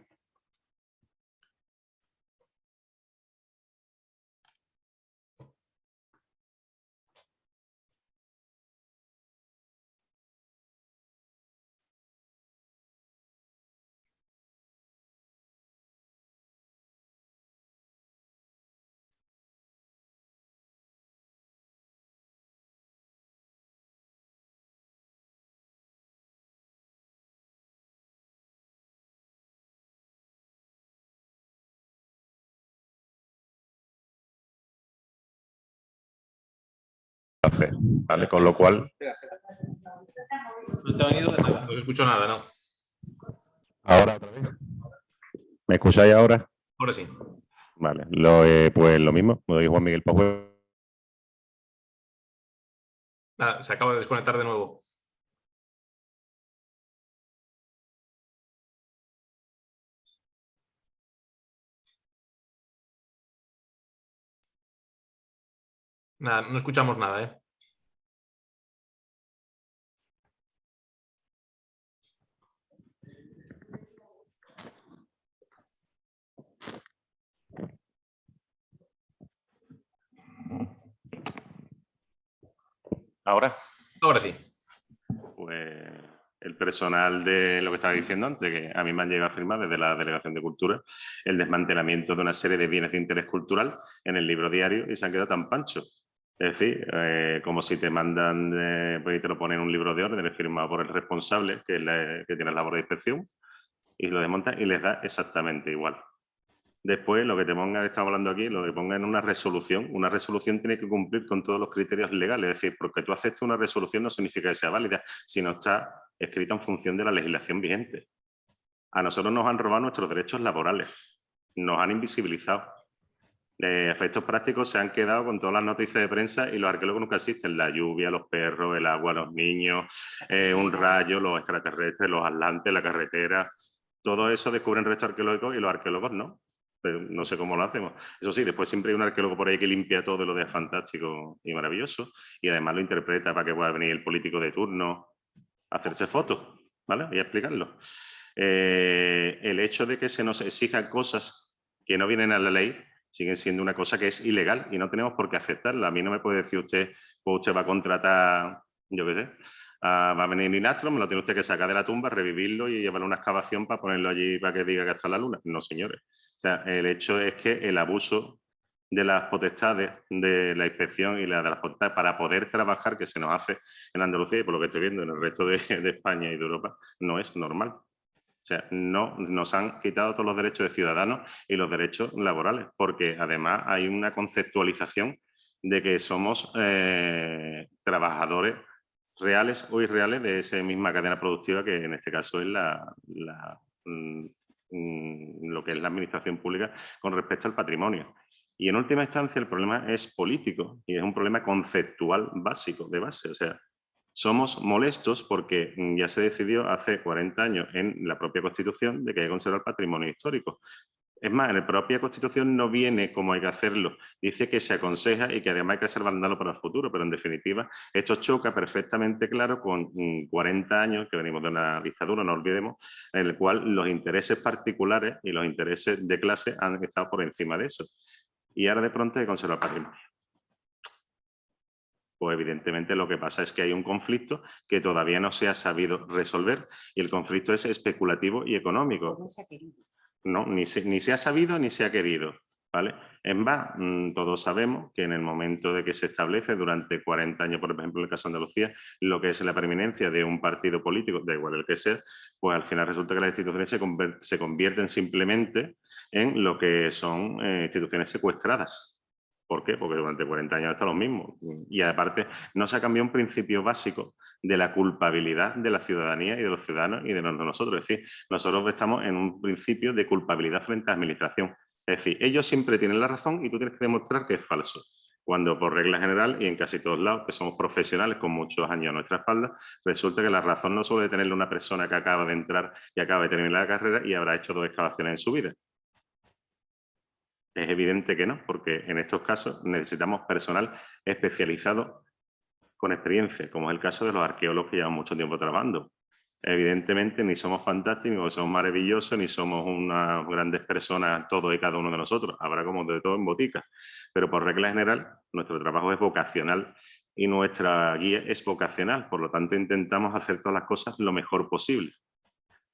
Hacer, ¿vale? Con lo cual... No se escuchó nada, ¿no? Ahora otra vez. ¿Me escucháis ahora? Ahora sí. Vale, pues lo mismo, me doy Juan Miguel Pajuelo. Nada, se acaba de desconectar de nuevo. Nada, no escuchamos nada, ¿eh? ¿Ahora? Ahora sí. Pues el personal de lo que estaba diciendo antes, que a mí me han llegado a firmar desde la Delegación de Cultura, el desmantelamiento de una serie de bienes de interés cultural en el libro diario y se han quedado tan panchos. Es decir, como si te mandan, pues, y te lo ponen en un libro de órdenes firmado por el responsable, que tiene la labor de inspección, y lo desmontan y les da exactamente igual. Después, lo que te ponga, que estamos hablando aquí, lo que ponga en una resolución tiene que cumplir con todos los criterios legales. Es decir, porque tú aceptes una resolución no significa que sea válida, sino está escrita en función de la legislación vigente. A nosotros nos han robado nuestros derechos laborales, nos han invisibilizado. De efectos prácticos se han quedado con todas las noticias de prensa y los arqueólogos nunca existen. La lluvia, los perros, el agua, los niños, un rayo, los extraterrestres, los atlantes, la carretera. Todo eso descubren restos arqueológicos y los arqueólogos no. Pero no sé cómo lo hacemos. Eso sí, después siempre hay un arqueólogo por ahí que limpia todo lo de fantástico y maravilloso y además lo interpreta para que pueda venir el político de turno a hacerse fotos, ¿vale? Voy a explicarlo. El hecho de que se nos exijan cosas que no vienen a la ley siguen siendo una cosa que es ilegal y no tenemos por qué aceptarla. A mí no me puede decir usted, pues usted va a contratar, yo qué sé, va a venir Inastro, me lo tiene usted que sacar de la tumba, revivirlo y llevarle una excavación para ponerlo allí para que diga que está la luna. No, señores. O sea, el hecho es que el abuso de las potestades de la inspección y de las potestades para poder trabajar que se nos hace en Andalucía y por lo que estoy viendo en el resto de España y de Europa no es normal. O sea, no, nos han quitado todos los derechos de ciudadanos y los derechos laborales, porque además hay una conceptualización de que somos trabajadores reales o irreales de esa misma cadena productiva que en este caso es lo que es la administración pública con respecto al patrimonio. Y en última instancia el problema es político y es un problema conceptual básico, de base. O sea, somos molestos porque ya se decidió hace 40 años en la propia Constitución de que hay que conservar el patrimonio histórico. Es más, en la propia Constitución no viene cómo hay que hacerlo. Dice que se aconseja y que además hay que salvaguardarlo para el futuro, pero en definitiva esto choca perfectamente claro con 40 años que venimos de una dictadura, no olvidemos, en el cual los intereses particulares y los intereses de clase han estado por encima de eso. Y ahora de pronto hay que conservar el patrimonio. Pues evidentemente lo que pasa es que hay un conflicto que todavía no se ha sabido resolver y el conflicto es especulativo y económico. No se ha querido. No, ni se ha sabido ni se ha querido, ¿vale? En más, todos sabemos que en el momento de que se establece durante 40 años, por ejemplo en el caso de Andalucía, lo que es la preeminencia de un partido político, da igual el que sea, pues al final resulta que las instituciones se convierten simplemente en lo que son instituciones secuestradas. ¿Por qué? Porque durante 40 años está lo mismo. Y aparte, no se ha cambiado un principio básico de la culpabilidad de la ciudadanía y de los ciudadanos y de nosotros. Es decir, nosotros estamos en un principio de culpabilidad frente a la administración. Es decir, ellos siempre tienen la razón y tú tienes que demostrar que es falso. Cuando por regla general, y en casi todos lados, que somos profesionales con muchos años a nuestra espalda, resulta que la razón no suele tenerle una persona que acaba de entrar y acaba de terminar la carrera y habrá hecho 2 excavaciones en su vida. Es evidente que no, porque en estos casos necesitamos personal especializado con experiencia, como es el caso de los arqueólogos que llevan mucho tiempo trabajando. Evidentemente ni somos fantásticos, ni somos maravillosos, ni somos unas grandes personas todos y cada uno de nosotros. Habrá como de todo en botica. Pero por regla general, nuestro trabajo es vocacional y nuestra guía es vocacional. Por lo tanto, intentamos hacer todas las cosas lo mejor posible.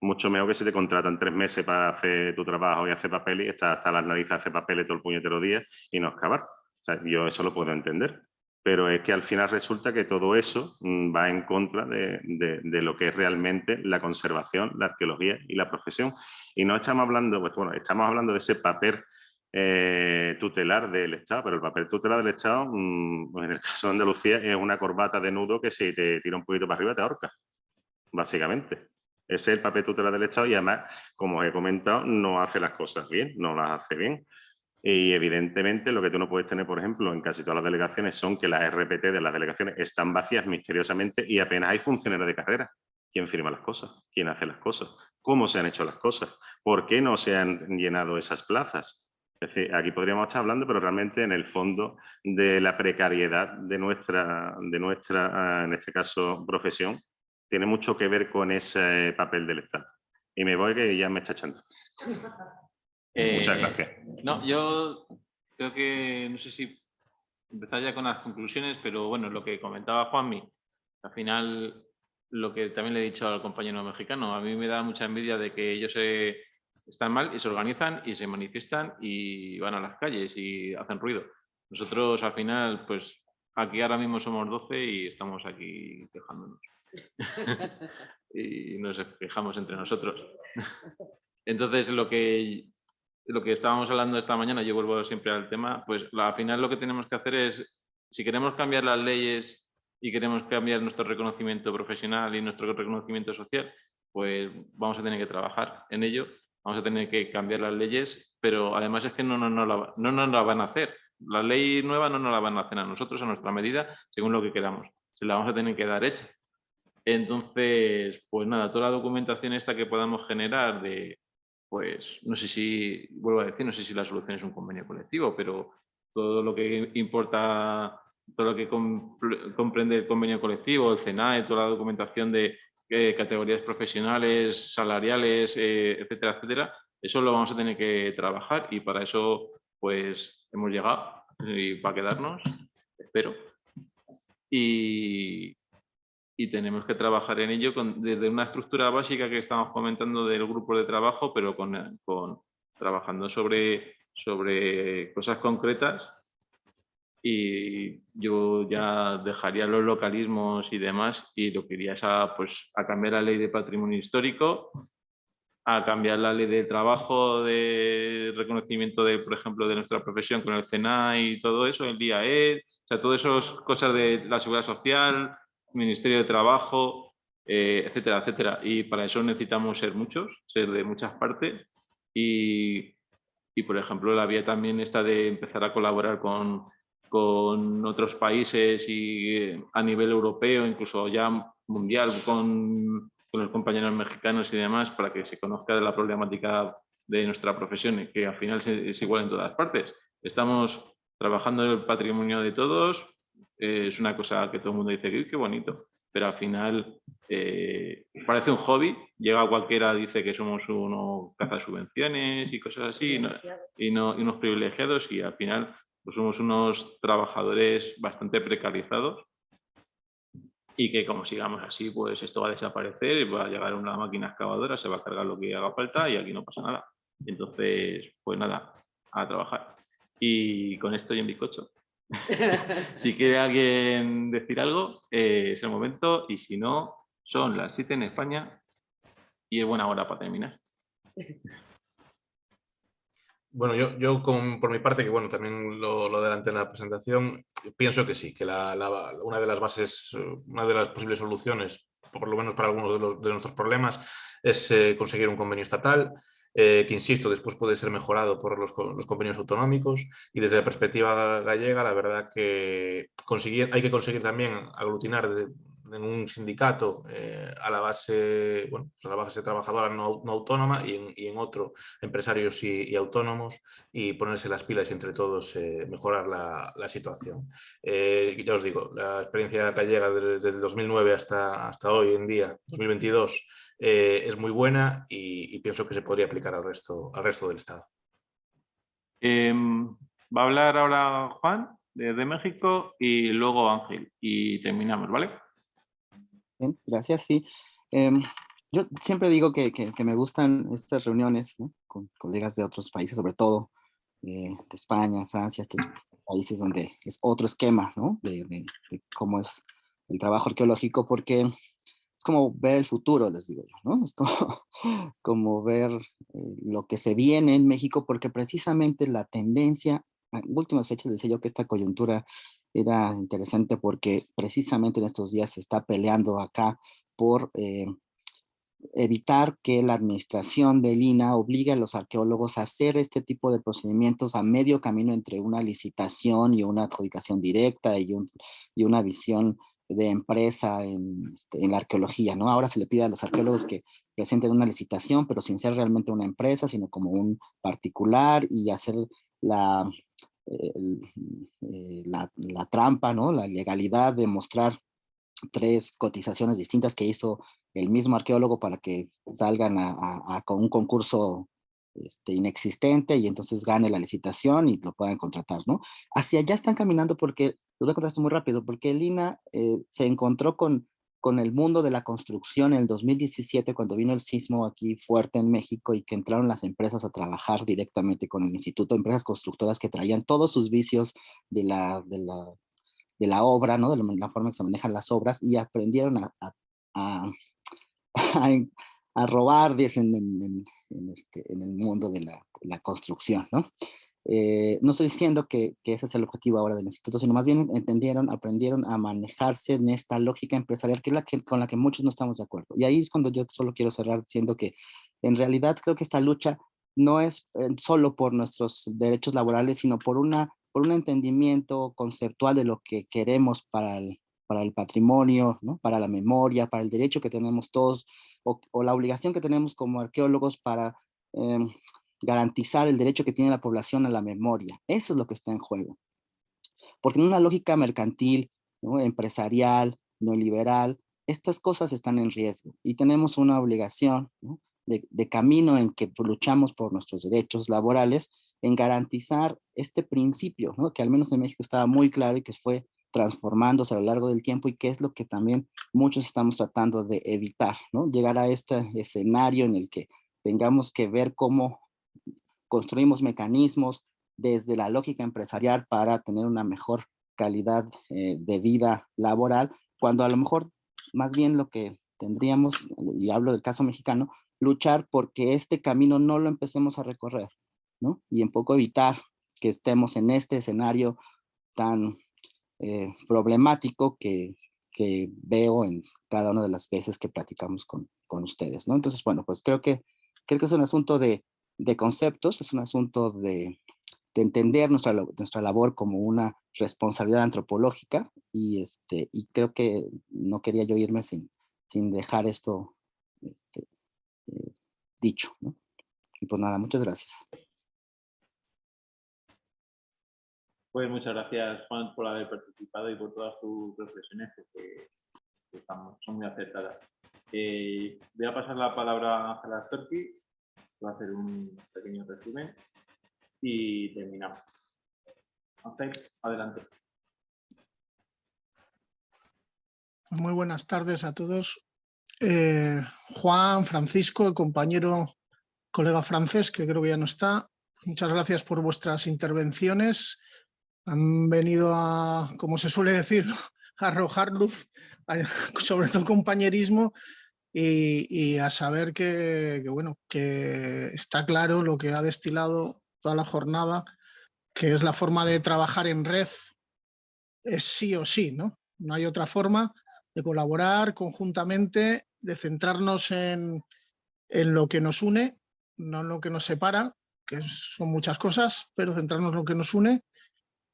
Mucho mejor que si te contratan 3 meses para hacer tu trabajo y hacer papeles y estás hasta las narices, hacer papeles todo el puñetero día y no excavar. O sea, yo eso lo puedo entender. Pero es que al final resulta que todo eso va en contra de lo que es realmente la conservación, la arqueología y la profesión. Y no estamos hablando, pues bueno, estamos hablando de ese papel tutelar del Estado, pero el papel tutelar del Estado, en el caso de Andalucía, es una corbata de nudo que si te tira un poquito para arriba te ahorca, básicamente. Ese es el papel tutelar del Estado y además, como os he comentado, no hace las cosas bien, no las hace bien. Y evidentemente lo que tú no puedes tener, por ejemplo, en casi todas las delegaciones son que las RPT de las delegaciones están vacías misteriosamente y apenas hay funcionarios de carrera. ¿Quién firma las cosas? ¿Quién hace las cosas? ¿Cómo se han hecho las cosas? ¿Por qué no se han llenado esas plazas? Es decir, aquí podríamos estar hablando, pero realmente en el fondo de la precariedad de nuestra, en este caso, profesión, tiene mucho que ver con ese papel del Estado. Y me voy que ya me está echando. Muchas gracias. No, yo creo que, no sé si empezar ya con las conclusiones, pero bueno, lo que comentaba Juanmi, al final, lo que también le he dicho al compañero mexicano, a mí me da mucha envidia de que ellos están mal y se organizan y se manifiestan y van a las calles y hacen ruido. Nosotros al final, pues aquí ahora mismo somos 12 y estamos aquí quejándonos. Y nos quejamos entre nosotros. Entonces, lo que estábamos hablando esta mañana, yo vuelvo siempre al tema, pues al final lo que tenemos que hacer es, si queremos cambiar las leyes y queremos cambiar nuestro reconocimiento profesional y nuestro reconocimiento social, pues vamos a tener que trabajar en ello, vamos a tener que cambiar las leyes, pero además es que no nos la van a hacer. La ley nueva no nos la van a hacer a nosotros, a nuestra medida, según lo que queramos. Se la vamos a tener que dar hecha. Entonces, pues nada, toda la documentación esta que podamos generar de, pues no sé si, vuelvo a decir, no sé si la solución es un convenio colectivo, pero todo lo que importa, todo lo que comprende el convenio colectivo, el CENAE, toda la documentación de categorías profesionales, salariales, etcétera, etcétera, eso lo vamos a tener que trabajar y para eso pues hemos llegado y para quedarnos, espero. Y tenemos que trabajar en ello desde una estructura básica que estamos comentando del grupo de trabajo, pero trabajando sobre cosas concretas. Y yo ya dejaría los localismos y demás y lo que iría es a cambiar la ley de patrimonio histórico, a cambiar la ley de trabajo, de reconocimiento, por ejemplo, de nuestra profesión con el CENAE y todo eso, el IAE, o sea, todas esas cosas de la Seguridad Social, Ministerio de Trabajo, etcétera, etcétera. Y para eso necesitamos ser muchos, ser de muchas partes y por ejemplo, la vía también está de empezar a colaborar con otros países y a nivel europeo, incluso ya mundial, con los compañeros mexicanos y demás, para que se conozca de la problemática de nuestra profesión, que al final es igual en todas partes. Estamos trabajando en el patrimonio de todos, es una cosa que todo el mundo dice que qué bonito, pero al final parece un hobby, llega cualquiera, dice que somos unos cazasubvenciones y cosas así, y unos privilegiados, y al final pues somos unos trabajadores bastante precarizados y que como sigamos así, pues esto va a desaparecer, va a llegar una máquina excavadora, se va a cargar lo que haga falta y aquí no pasa nada. Entonces, pues nada, a trabajar. Y con esto y en bizcocho. Si quiere alguien decir algo, es el momento, y si no, son las 7 en España y es buena hora para terminar. Bueno, yo por mi parte, que bueno, también lo adelanté en la presentación, pienso que sí, que una de las bases, una de las posibles soluciones, por lo menos para algunos de nuestros problemas, es conseguir un convenio estatal, que insisto, después puede ser mejorado por los convenios autonómicos, y desde la perspectiva gallega, la verdad que hay que conseguir también aglutinar en un sindicato a la base, bueno, pues a la base trabajadora no autónoma y en otro empresarios y autónomos, y ponerse las pilas y entre todos mejorar la situación. Ya os digo, la experiencia gallega desde el 2009 hasta hoy en día, 2022, es muy buena y pienso que se podría aplicar al resto del Estado. Va a hablar ahora Juan de México y luego Ángel y terminamos, ¿vale? Bien, gracias, sí. Yo siempre digo que me gustan estas reuniones, ¿no?, con colegas de otros países, sobre todo de España, Francia, estos países donde es otro esquema, ¿no?, de cómo es el trabajo arqueológico, porque es como ver el futuro, les digo yo, ¿no? Es como ver lo que se viene en México, porque precisamente la tendencia, en últimas fechas decía yo que esta coyuntura era interesante porque precisamente en estos días se está peleando acá por evitar que la administración del INAH obligue a los arqueólogos a hacer este tipo de procedimientos a medio camino entre una licitación y una adjudicación directa y una visión de empresa en la arqueología, ¿no? Ahora se le pide a los arqueólogos que presenten una licitación, pero sin ser realmente una empresa, sino como un particular, y hacer la trampa, ¿no?, la ilegalidad de mostrar 3 cotizaciones distintas que hizo el mismo arqueólogo para que salgan con un concurso inexistente, y entonces gane la licitación y lo puedan contratar, ¿no? Hacia allá están caminando porque, les voy a contar esto muy rápido, porque el INAH se encontró con el mundo de la construcción en el 2017, cuando vino el sismo aquí fuerte en México y que entraron las empresas a trabajar directamente con el instituto, empresas constructoras que traían todos sus vicios de la obra, ¿no?, de la forma que se manejan las obras, y aprendieron a robar, dicen, en el mundo de la construcción, ¿no? No estoy diciendo que ese es el objetivo ahora del instituto, sino más bien aprendieron a manejarse en esta lógica empresarial, que es con la que muchos no estamos de acuerdo. Y ahí es cuando yo solo quiero cerrar diciendo que en realidad creo que esta lucha no es solo por nuestros derechos laborales, sino por un entendimiento conceptual de lo que queremos para el patrimonio, ¿no?, para la memoria, para el derecho que tenemos todos, o la obligación que tenemos como arqueólogos para garantizar el derecho que tiene la población a la memoria. Eso es lo que está en juego. Porque en una lógica mercantil, ¿no?, empresarial, neoliberal, estas cosas están en riesgo y tenemos una obligación, ¿no?, de camino en que luchamos por nuestros derechos laborales, en garantizar este principio, ¿no?, que al menos en México estaba muy claro y que fue transformándose a lo largo del tiempo, y que es lo que también muchos estamos tratando de evitar, ¿no? Llegar a este escenario en el que tengamos que ver cómo construimos mecanismos desde la lógica empresarial para tener una mejor calidad de vida laboral, cuando a lo mejor más bien lo que tendríamos, y hablo del caso mexicano, luchar porque este camino no lo empecemos a recorrer, ¿no? Y un poco evitar que estemos en este escenario tan problemático que veo en cada una de las veces que platicamos con ustedes, ¿no? Entonces, bueno, pues creo que es un asunto de conceptos, es un asunto de entender nuestra labor como una responsabilidad antropológica, y creo que no quería yo irme sin dejar esto dicho, ¿no? Y pues nada, muchas gracias. Pues muchas gracias, Juan, por haber participado y por todas tus reflexiones, que son muy acertadas. Voy a pasar la palabra a Ángela Storchi, que va a hacer un pequeño resumen y terminamos. Ángel, adelante. Muy buenas tardes a todos. Juan, Francisco, el compañero, colega francés, que creo que ya no está, muchas gracias por vuestras intervenciones. Han venido a, como se suele decir, a arrojar luz, sobre todo compañerismo, y a saber que está claro lo que ha destilado toda la jornada, que es la forma de trabajar en red, es sí o sí, ¿no? No hay otra forma de colaborar conjuntamente, de centrarnos en lo que nos une, no en lo que nos separa, que son muchas cosas, pero centrarnos en lo que nos une,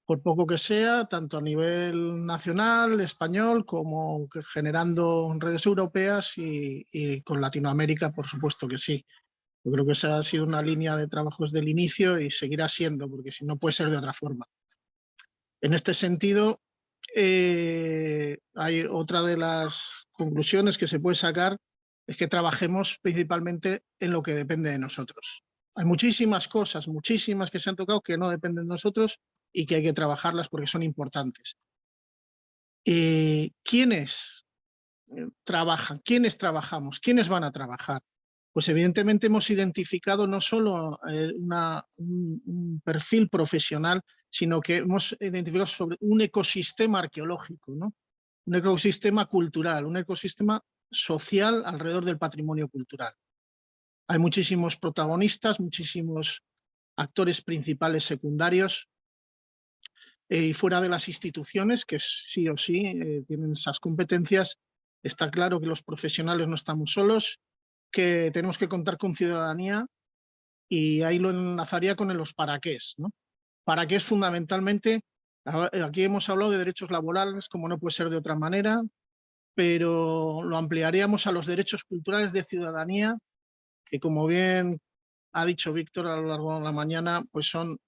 por poco que sea, tanto a nivel nacional, español, como generando redes europeas y con Latinoamérica, por supuesto que sí. Yo creo que esa ha sido una línea de trabajo desde el inicio y seguirá siendo, porque si no puede ser de otra forma. En este sentido, hay otra de las conclusiones que se puede sacar, es que trabajemos principalmente en lo que depende de nosotros. Hay muchísimas cosas, muchísimas que se han tocado que no dependen de nosotros y que hay que trabajarlas porque son importantes. ¿Quiénes trabajan? ¿Quiénes trabajamos? ¿Quiénes van a trabajar? Pues evidentemente hemos identificado no solo un perfil profesional, sino que hemos identificado sobre un ecosistema arqueológico, ¿no? Un ecosistema cultural, un ecosistema social alrededor del patrimonio cultural. Hay muchísimos protagonistas, muchísimos actores principales secundarios, y fuera de las instituciones, que sí o sí tienen esas competencias, está claro que los profesionales no estamos solos, que tenemos que contar con ciudadanía, y ahí lo enlazaría con los para qué, ¿no? Para qué es fundamentalmente, aquí hemos hablado de derechos laborales, como no puede ser de otra manera, pero lo ampliaríamos a los derechos culturales de ciudadanía, que como bien ha dicho Víctor a lo largo de la mañana, pues son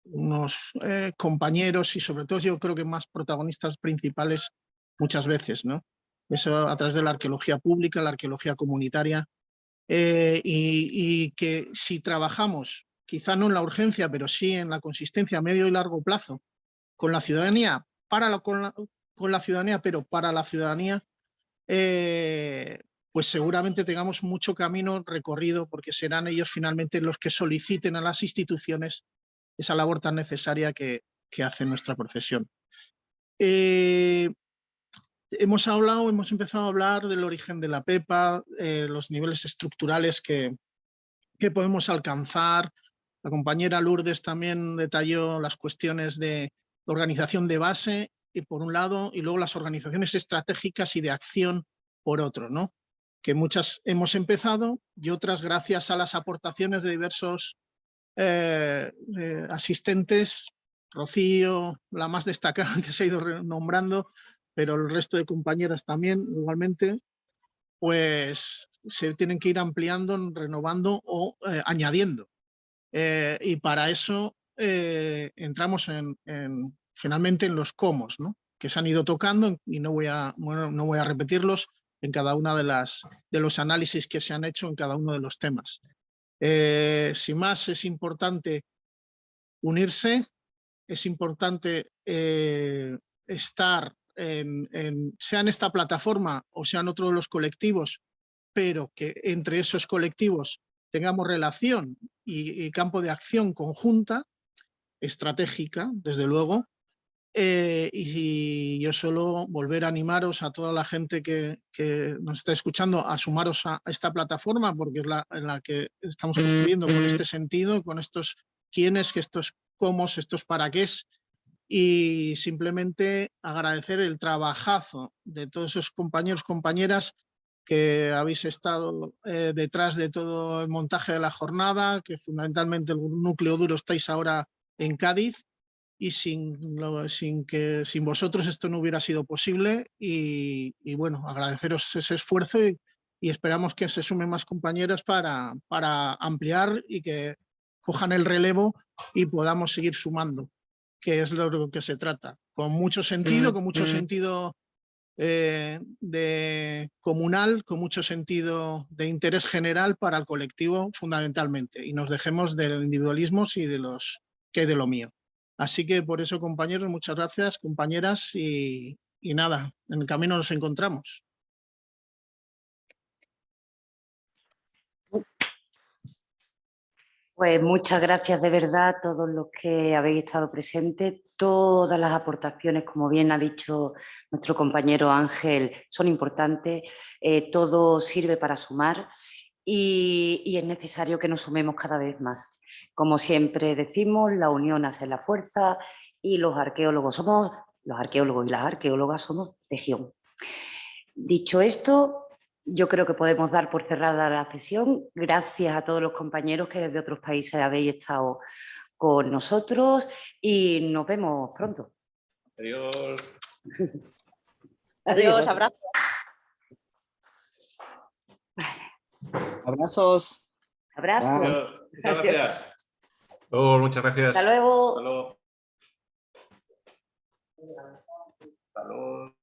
unos compañeros y sobre todo yo creo que más protagonistas principales muchas veces, ¿no? Eso a través de la arqueología pública, la arqueología comunitaria, y que si trabajamos, quizá no en la urgencia, pero sí en la consistencia a medio y largo plazo, con la ciudadanía, con la ciudadanía, pero para la ciudadanía, pues seguramente tengamos mucho camino recorrido, porque serán ellos finalmente los que soliciten a las instituciones esa labor tan necesaria que hace nuestra profesión. Hemos empezado a hablar del origen de la PEPA, los niveles estructurales que podemos alcanzar. La compañera Lourdes también detalló las cuestiones de organización de base, y por un lado, y luego las organizaciones estratégicas y de acción por otro, ¿no? Que muchas hemos empezado y otras, gracias a las aportaciones de diversos asistentes, Rocío, la más destacada que se ha ido nombrando, pero el resto de compañeras también igualmente, pues se tienen que ir ampliando, renovando o añadiendo. Y para eso entramos finalmente en los cómo, ¿no? Que se han ido tocando, y no voy a repetirlos en cada una de los análisis que se han hecho en cada uno de los temas. Sin más, es importante unirse, es importante estar sea en esta plataforma o sea en otro de los colectivos, pero que entre esos colectivos tengamos relación y campo de acción conjunta, estratégica, desde luego. Y yo solo volver a animaros a toda la gente que nos está escuchando a sumaros a esta plataforma, porque es en la que estamos construyendo con este sentido, con estos quiénes, estos cómo, estos para qué, y simplemente agradecer el trabajazo de todos esos compañeros, compañeras que habéis estado detrás de todo el montaje de la jornada, que fundamentalmente el núcleo duro estáis ahora en Cádiz, y sin vosotros esto no hubiera sido posible, y bueno, agradeceros ese esfuerzo, y esperamos que se sumen más compañeras para ampliar y que cojan el relevo y podamos seguir sumando, que es lo que se trata, con mucho sentido de comunal, con mucho sentido de interés general para el colectivo fundamentalmente, y nos dejemos del individualismos y de los que hay de lo mío. Así que por eso, compañeros, muchas gracias, compañeras, y nada, en el camino nos encontramos. Pues muchas gracias de verdad a todos los que habéis estado presentes. Todas las aportaciones, como bien ha dicho nuestro compañero Ángel, son importantes. Todo sirve para sumar, y es necesario que nos sumemos cada vez más. Como siempre decimos, la unión hace la fuerza y los arqueólogos y las arqueólogas somos legión. Dicho esto, yo creo que podemos dar por cerrada la sesión. Gracias a todos los compañeros que desde otros países habéis estado con nosotros y nos vemos pronto. Adiós. Adiós, abrazos. Abrazos. Abrazos. Muchas gracias. Muchas gracias. Hasta luego. Hasta luego. Hasta luego.